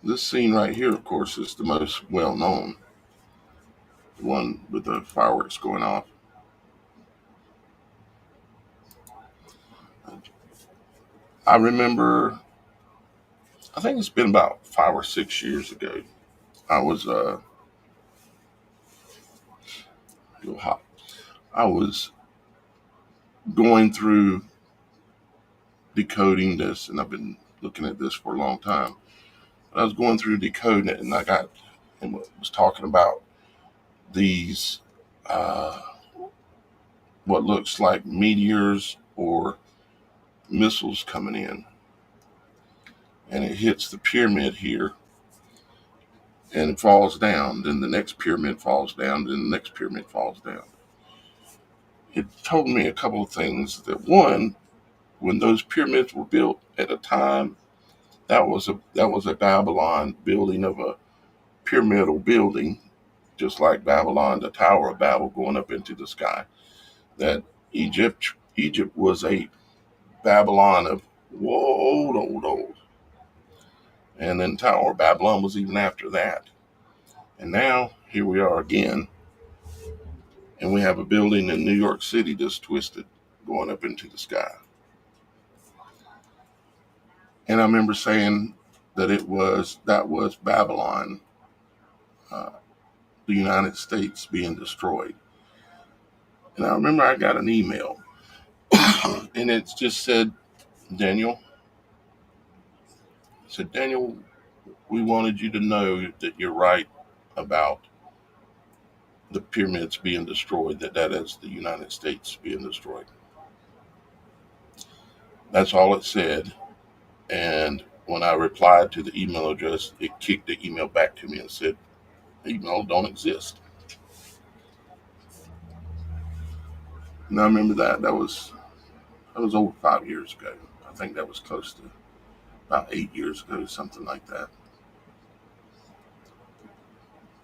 Speaker 1: this scene right here, of course, is the most well-known. The one with the fireworks going off. I remember, I think it's been about 5 or 6 years ago. I was going through decoding this, and I've been looking at this for a long time. I was going through decoding it, and I was talking about these what looks like meteors or missiles coming in, and it hits the pyramid here, and it falls down. Then the next pyramid falls down. Then the next pyramid falls down. It told me a couple of things. That one, when those pyramids were built at a time, that was a Babylon building of a pyramidal building, just like Babylon, the Tower of Babel going up into the sky. That Egypt was a Babylon of old. And then Tower of Babylon was even after that. And now here we are again. And we have a building in New York City that's twisted going up into the sky. And I remember saying that that was Babylon, the United States being destroyed. And I remember I got an email and it just said, Daniel, we wanted you to know that you're right about the pyramids being destroyed, that is the United States being destroyed. That's all it said. And when I replied to the email address, it kicked the email back to me and said, email don't exist. And I remember that was over 5 years ago. I think that was close to about 8 years ago, something like that.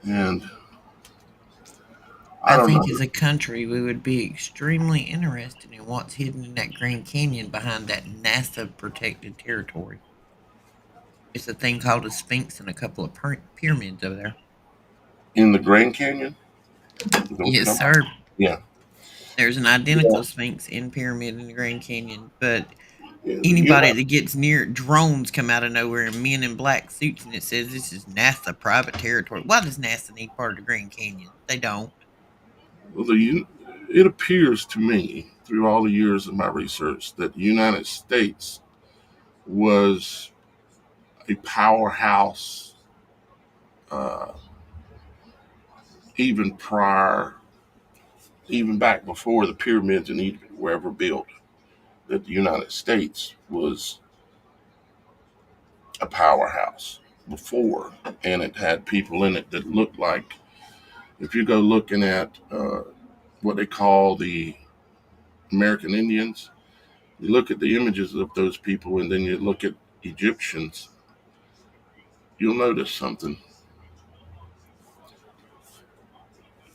Speaker 1: And I
Speaker 2: think
Speaker 1: know.
Speaker 2: as a country, we would be extremely interested in what's hidden in that Grand Canyon behind that NASA protected territory. It's a thing called a Sphinx and a couple of pyramids over there.
Speaker 1: In the Grand Canyon?
Speaker 2: Yes, sir.
Speaker 1: Yeah.
Speaker 2: There's an identical Sphinx in pyramid in the Grand Canyon, but anybody that gets near it, drones come out of nowhere and men in black suits, and it says this is NASA private territory. Why does NASA need part of the Grand Canyon? They don't.
Speaker 1: Well, it appears to me, through all the years of my research, that the United States was a powerhouse even back before the pyramids in Egypt were ever built. That the United States was a powerhouse before, and it had people in it that looked like, if you go looking at what they call the American Indians, you look at the images of those people and then you look at Egyptians, you'll notice something.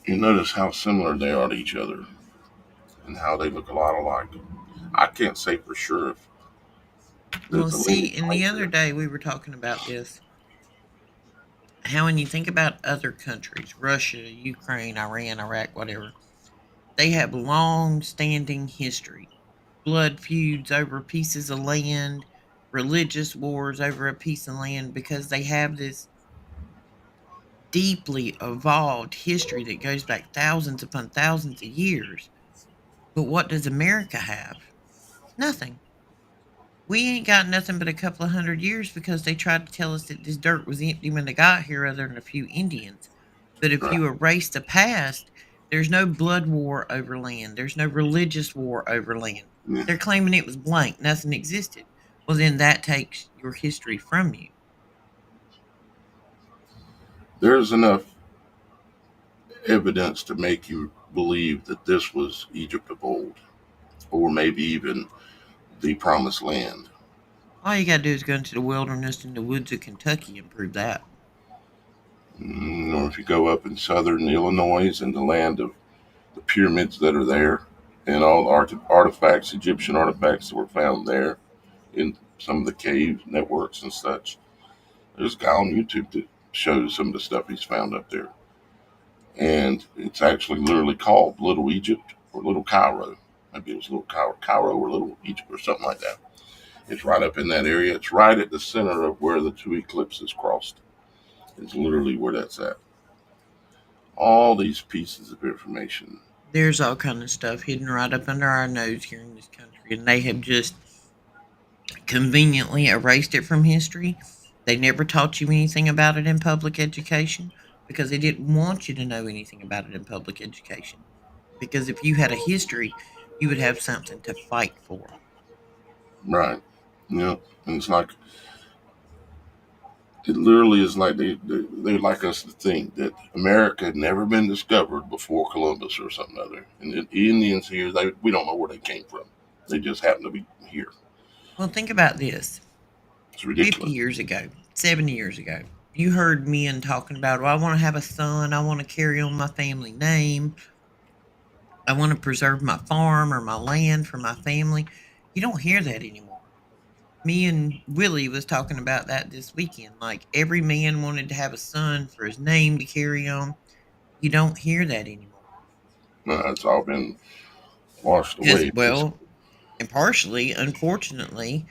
Speaker 1: You notice how similar they are to each other and how they look a lot alike. I can't say for sure if
Speaker 2: well, see, and the other day we were talking about this. How when you think about other countries, Russia, Ukraine, Iran, Iraq, whatever, they have long-standing history. Blood feuds over pieces of land, religious wars over a piece of land, because they have this deeply evolved history that goes back thousands upon thousands of years. But what does America have? Nothing. We ain't got nothing but a couple of 100 years because they tried to tell us that this dirt was empty when they got here other than a few Indians. But if you erase the past, there's no blood war over land. There's no religious war over land. They're claiming it was blank. Nothing existed. Well, then that takes your history from you.
Speaker 1: There's enough evidence to make you believe that this was Egypt of old, or maybe even the Promised Land.
Speaker 2: All you got to do is go into the wilderness in the woods of Kentucky and prove that.
Speaker 1: Or if you go up in southern Illinois and the land of the pyramids that are there, and all artifacts, Egyptian artifacts that were found there in some of the cave networks and such. There's a guy on YouTube that shows some of the stuff he's found up there. And it's actually literally called Little Egypt or Little Cairo. Maybe it was Little Cairo or Little Egypt or something like that. It's right up in that area. It's right at the center of where the two eclipses crossed. It's literally where that's at. All these pieces of information.
Speaker 2: There's all kind of stuff hidden right up under our nose here in this country, and they have just conveniently erased it from history. They never taught you anything about it in public education. because they didn't want you to know anything about it in public education. Because if you had a history, you would have something to fight for.
Speaker 1: Right. Yeah. And it's like, it literally is like they like us to think that America had never been discovered before Columbus or something other. And the Indians here, we don't know where they came from. They just happen to be here.
Speaker 2: Well, think about this.
Speaker 1: It's
Speaker 2: 50
Speaker 1: ridiculous.
Speaker 2: years ago, 70 years ago, you heard men talking about, well, I want to have a son. I want to carry on my family name. I want to preserve my farm or my land for my family. You don't hear that anymore. Me and Willie was talking about that this weekend. Like every man wanted to have a son for his name to carry on. You don't hear that anymore.
Speaker 1: No, it's all been washed
Speaker 2: Because,
Speaker 1: away.
Speaker 2: well, and partially, unfortunately,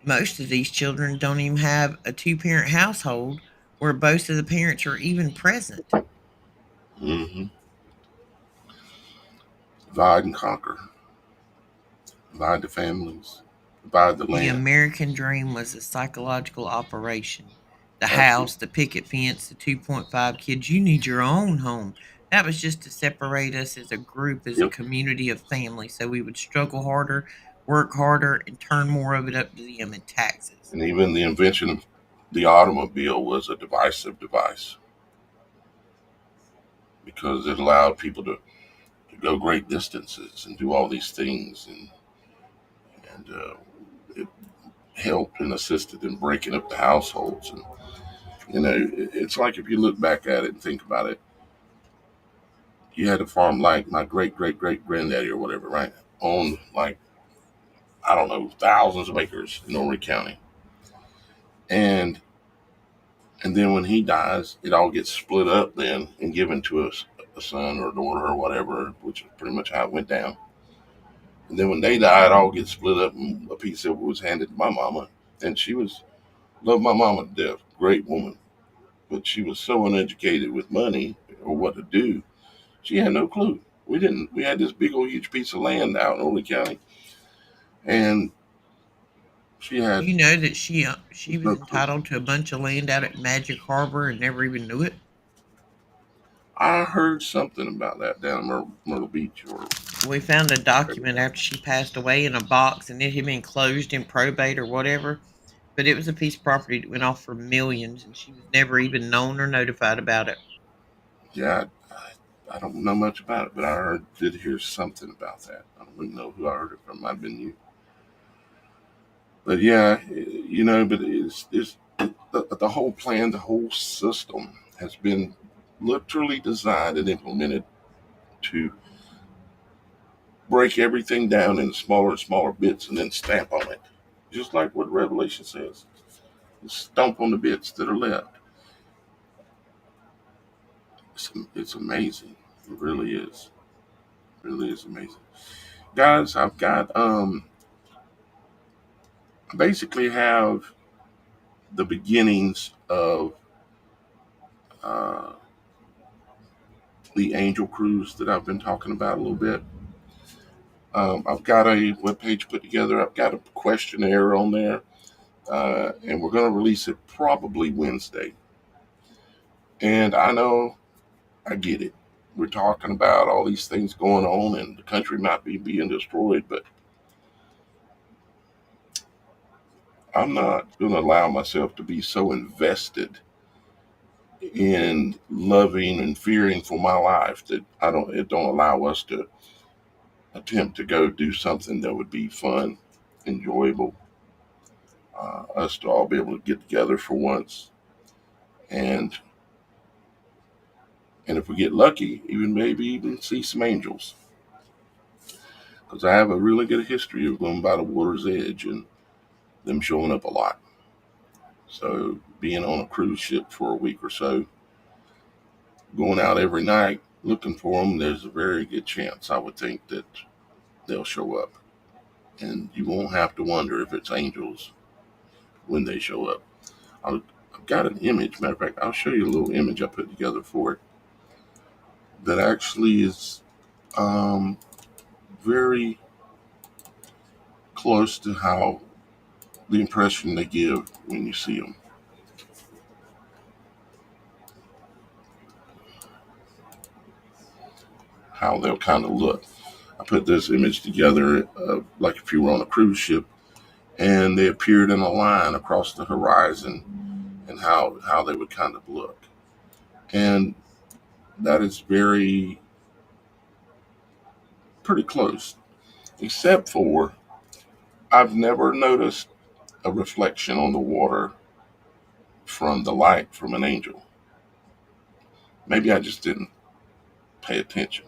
Speaker 2: most of these children don't even have a two-parent household where both of the parents are even present.
Speaker 1: Mm-hmm. Divide and conquer. Divide the families. Divide the
Speaker 2: The
Speaker 1: land.
Speaker 2: American dream was a psychological operation. The
Speaker 1: Absolutely.
Speaker 2: house, the picket fence, the 2.5 kids, you need your own home. That was just to separate us as a group, as a
Speaker 1: Yep.
Speaker 2: community of family, so we would struggle harder, work harder, and turn more of it up to them in taxes.
Speaker 1: And even the invention of the automobile was a divisive device because it allowed people to go great distances and do all these things, and it helped and assisted in breaking up the households. And it's like, if you look back at it and think about it, you had a farm like my great great great granddaddy or whatever, right? Owned, like, I don't know, thousands of acres in Horry County, and then when he dies, it all gets split up then and given to a son or a daughter or whatever, which is pretty much how it went down. And then when they die, it all gets split up, and a piece of it was handed to my mama, and she was loved my mama to death, great woman, but she was so uneducated with money or what to do. She had no clue. We didn't. We had this big old huge piece of land out in Horry County, and she had
Speaker 2: You know that she was
Speaker 1: no clue.
Speaker 2: entitled to a bunch of land out at Magic Harbor and never even knew it.
Speaker 1: I heard something about that down in Myrtle Beach, or
Speaker 2: We found a document after she passed away in a box, and it had been closed in probate or whatever. But it was a piece of property that went off for millions, and she was never even known or notified about it.
Speaker 1: yeah, I don't know much about it, but did hear something about that. I don't even know who I heard it from. Might have been you. But yeah, but it's the whole plan, the whole system has been literally designed and implemented to break everything down into smaller and smaller bits and then stamp on it. Just like what Revelation says. Stomp on the bits that are left. It's amazing. It really is. It really is amazing. Guys, I've got basically have the beginnings of uh, the angel cruise that I've been talking about a little bit. I've got a webpage put together. I've got a questionnaire on there, and we're going to release it probably Wednesday. And I know, I get it. We're talking about all these things going on, and the country might be being destroyed, but I'm not going to allow myself to be so invested in loving and fearing for my life that it don't allow us to attempt to go do something that would be fun, enjoyable, us to all be able to get together for once, and if we get lucky, maybe even see some angels, because I have a really good history of going by the water's edge and them showing up a lot. So being on a cruise ship for a week or so, going out every night looking for them, there's a very good chance, I would think, that they'll show up. And you won't have to wonder if it's angels when they show up. I've got an image. Matter of fact, I'll show you a little image I put together for it that actually is very close to how the impression they give when you see them. how they'll kind of look. I put this image together like if you were on a cruise ship and they appeared in a line across the horizon, and how they would kind of look. And that is pretty close, except for I've never noticed a reflection on the water from the light from an angel. Maybe I just didn't pay attention.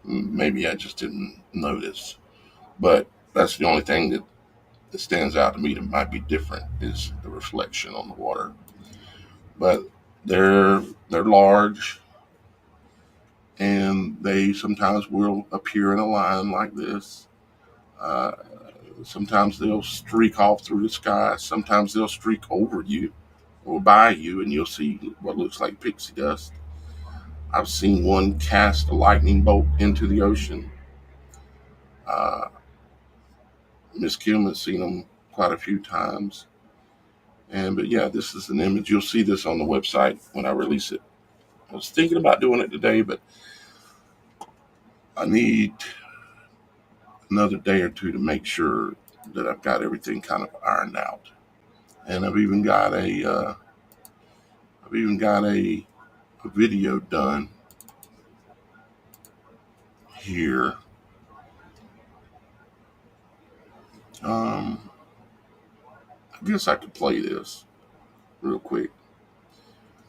Speaker 1: Maybe I just didn't notice. But that's the only thing that stands out to me that might be different is the reflection on the water. But they're large, and they sometimes will appear in a line like this. Uh, Sometimes they'll streak off through the sky. Sometimes they'll streak over you or by you, and you'll see what looks like pixie dust. I've seen one cast a lightning bolt into the ocean. Uh, Miss Kim has seen them quite a few times. But yeah, this is an image. You'll see this on the website when I release it. I was thinking about doing it today, but I need another day or two to make sure that I've got everything kind of ironed out. And I've even got a video done here. I guess I could play this real quick.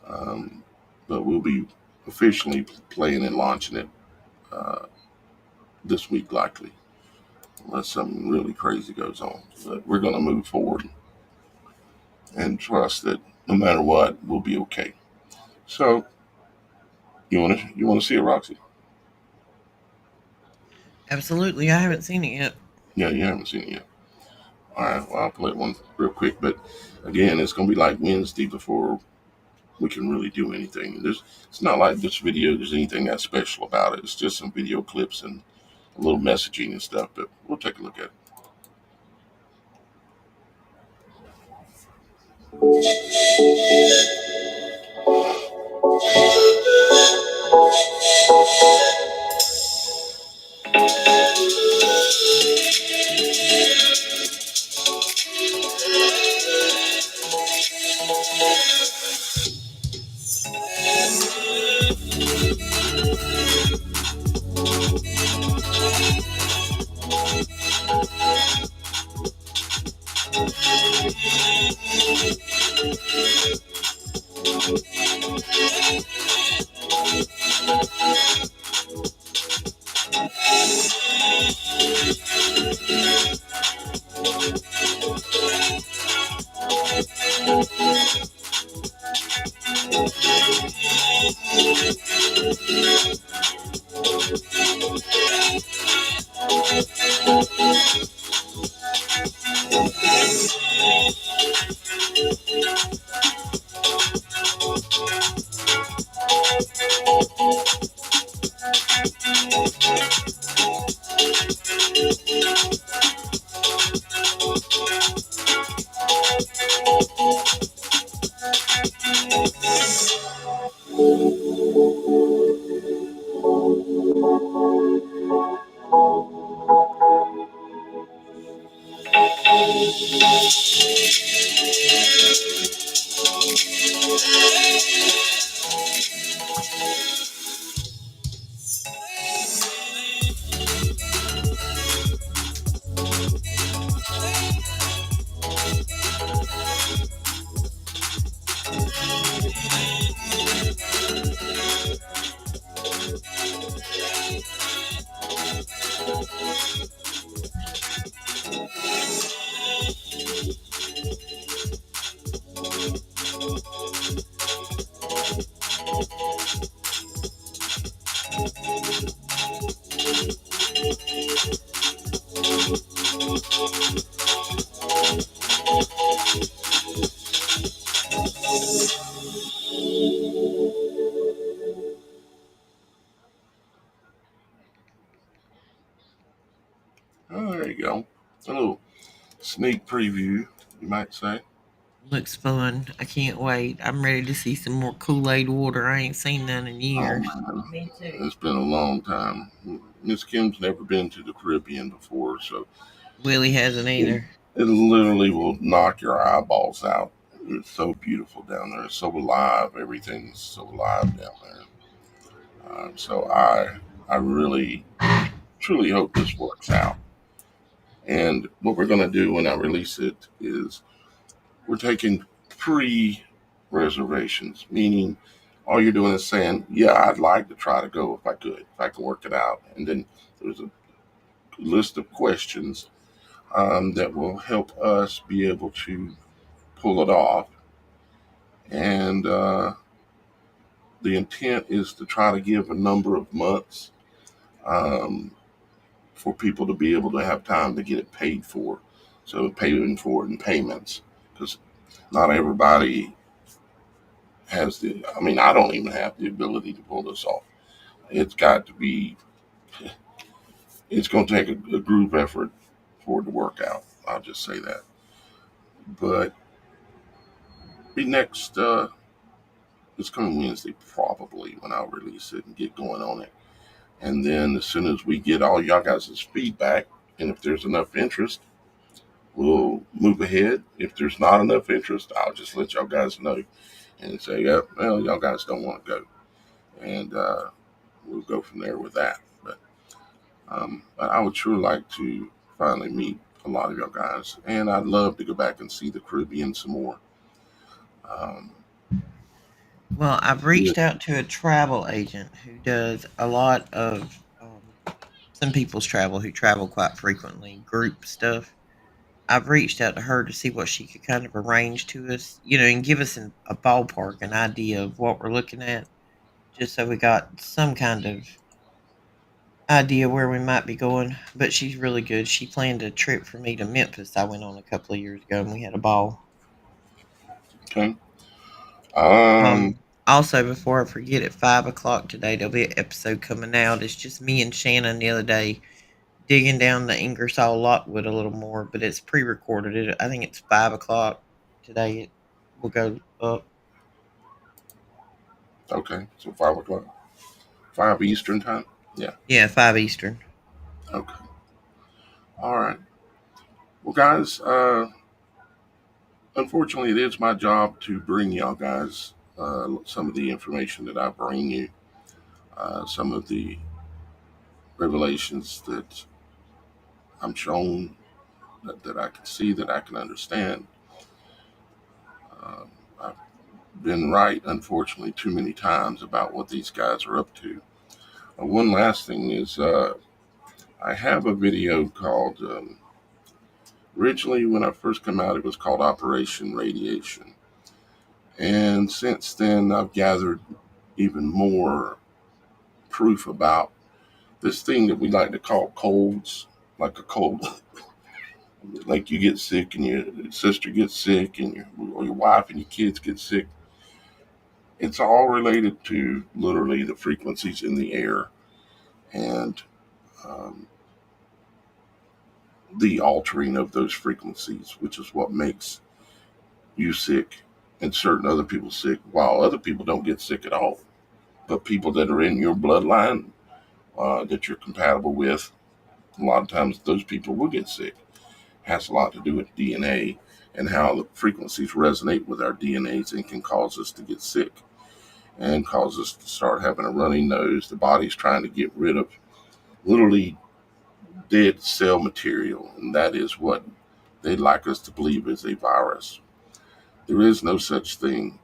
Speaker 1: But we'll be officially playing and launching it this week, likely, unless something really crazy goes on. But we're going to move forward and trust that no matter what, we'll be okay. So, you want to see it, Roxy?
Speaker 2: Absolutely. I haven't seen it yet.
Speaker 1: Yeah, you haven't seen it yet. All right, well, I'll play one real quick. But again, it's going to be like Wednesday before we can really do anything. It's not like this video, there's anything that special about it. It's just some video clips and a little messaging and stuff, but we'll take a look at it. Oh, there you go. A little sneak preview, you might say.
Speaker 2: Looks fun. I can't wait. I'm ready to see some more Kool-Aid water. I ain't seen none in
Speaker 1: Oh
Speaker 2: years.
Speaker 1: man,
Speaker 4: Me too.
Speaker 1: it's been a long time. Miss Kim's never been to the Caribbean before, so
Speaker 2: Willie hasn't
Speaker 1: it,
Speaker 2: either.
Speaker 1: it literally will knock your eyeballs out. It's so beautiful down there. It's so alive. Everything's so alive down there. So I really truly hope this works out. And what we're going to do when I release it is we're taking pre reservations, meaning all you're doing is saying, yeah, I'd like to try to go if I could, if I can work it out. And then there's a list of questions that will help us be able to pull it off. And the intent is to try to give a number of months um, for people to be able to have time to get it paid for. So paying for it in payments, because not everybody has the. I mean, I don't even have the ability to pull this off. It's got to be. It's going to take a group effort for it to work out. I'll just say that. But be next this coming Wednesday probably when I'll release it and get going on it. And then as soon as we get all y'all guys' feedback, and if there's enough interest, we'll move ahead. If there's not enough interest, I'll just let y'all guys know and say, yeah, well, y'all guys don't want to go. And we'll go from there with that. But I would sure like to finally meet a lot of y'all guys. And I'd love to go back and see the Caribbean some more. Um,
Speaker 2: Well, I've
Speaker 1: yeah,
Speaker 2: reached out to a travel agent who does a lot of some people's travel who travel quite frequently, group stuff. I've reached out to her to see what she could kind of arrange to us, and give us a ballpark, an idea of what we're looking at, just so we got some kind of idea where we might be going. But she's really good. She planned a trip for me to Memphis I went on a couple of years ago, and we had a ball.
Speaker 1: okay. Um,
Speaker 2: Also, before I forget, at 5 o'clock today, there'll be an episode coming out. It's just me and Shannon the other day digging down the Ingersoll Lockwood a little more, but it's pre-recorded. I think it's 5 o'clock today. It will go up.
Speaker 1: okay. So 5 o'clock, 5 Eastern time. Yeah.
Speaker 2: Yeah, 5 Eastern.
Speaker 1: Okay. All right. Well, guys, unfortunately, it is my job to bring y'all guys some of the information that I bring you, some of the revelations that I'm shown, that I can see, that I can understand. I've been right, unfortunately, too many times about what these guys are up to. One last thing is I have a video called, originally when I first came out, it was called Operation Radiation. And since then, I've gathered even more proof about this thing that we like to call colds, like a cold. Like you get sick and your sister gets sick and your wife and your kids get sick. It's all related to literally the frequencies in the air and um, the altering of those frequencies, which is what makes you sick and certain other people sick, while other people don't get sick at all. But people that are in your bloodline that you're compatible with, a lot of times those people will get sick. Has a lot to do with DNA and how the frequencies resonate with our DNAs and can cause us to get sick and cause us to start having a runny nose. The body's trying to get rid of literally dead cell material, and that is what they'd like us to believe is a virus. There is no such thing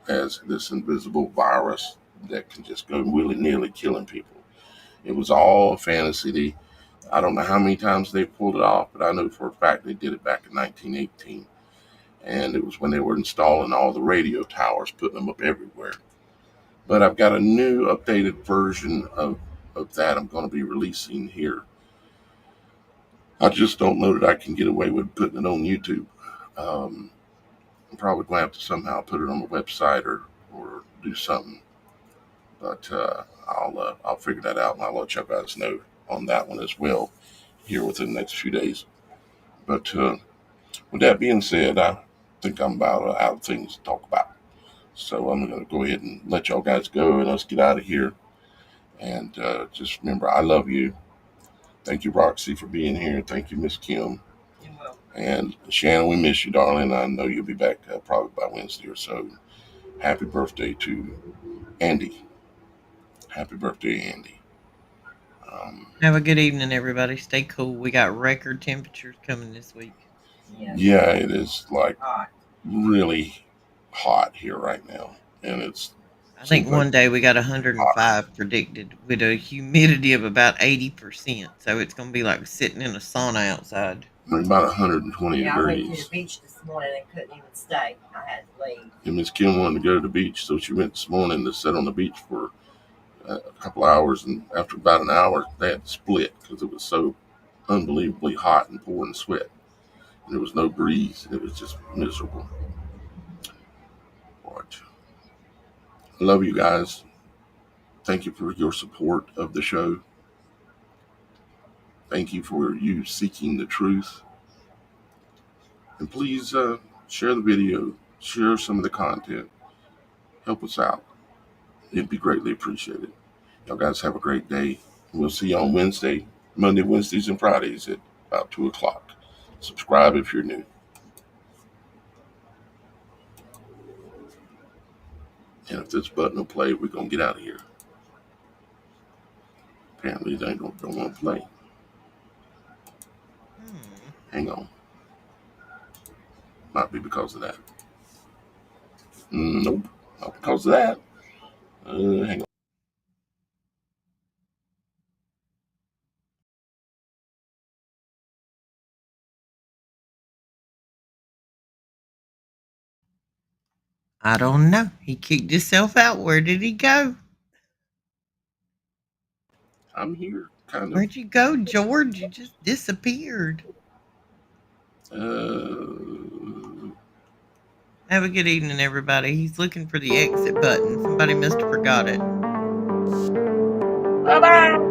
Speaker 1: as this invisible virus that can just go willy-nilly killing people. It was all a fantasy. I don't know how many times they pulled it off, but I know for a fact they did it back in 1918. And it was when they were installing all the radio towers, putting them up everywhere. But I've got a new updated version of that I'm going to be releasing here. I just don't know that I can get away with putting it on YouTube. I'm probably going to have to somehow put it on the website or do something. But I'll figure that out and I'll let you guys know on that one as well here within the next few days. But with that being said, I think I'm about out of things to talk about. So I'm going to go ahead and let y'all guys go and let's get out of here. And just remember, I love you. Thank you, Roxy, for being here. Thank you, Miss Kim. And Shannon, we miss you, darling. I know you'll be back probably by Wednesday or so. Happy birthday to Andy. Happy birthday, Andy.
Speaker 2: Have a good evening, everybody. Stay cool. We got record temperatures coming this week.
Speaker 1: Yeah, it is like really hot here right now. And
Speaker 2: I think one day we got 105 predicted with a humidity of about 80%. So it's going to be like sitting in a sauna outside.
Speaker 1: About 120
Speaker 5: Yeah,
Speaker 1: degrees.
Speaker 5: I went to the beach this morning and couldn't even stay. I had to leave.
Speaker 1: And Miss Kim wanted to go to the beach, so she went this morning to sit on the beach for a couple hours. And after about an hour, they had to split because it was so unbelievably hot and pouring sweat. And there was no breeze. It was just miserable. But I love you guys. Thank you for your support of the show. Thank you for you seeking the truth. And please share the video, share some of the content. Help us out. It'd be greatly appreciated. Y'all guys have a great day. We'll see you on Monday, Wednesdays, and Fridays at about 2 o'clock. Subscribe if you're new. And if this button will play, we're going to get out of here. Apparently, they don't want to play. Hang on. Might be because of that. Nope. Not because of that. Hang on.
Speaker 2: I don't know. He kicked himself out. Where did he go?
Speaker 1: I'm here, kind of.
Speaker 2: Where'd you go, George? You just disappeared. Have a good evening, everybody. He's looking for the exit button. Somebody must have forgot it.
Speaker 1: Bye-bye.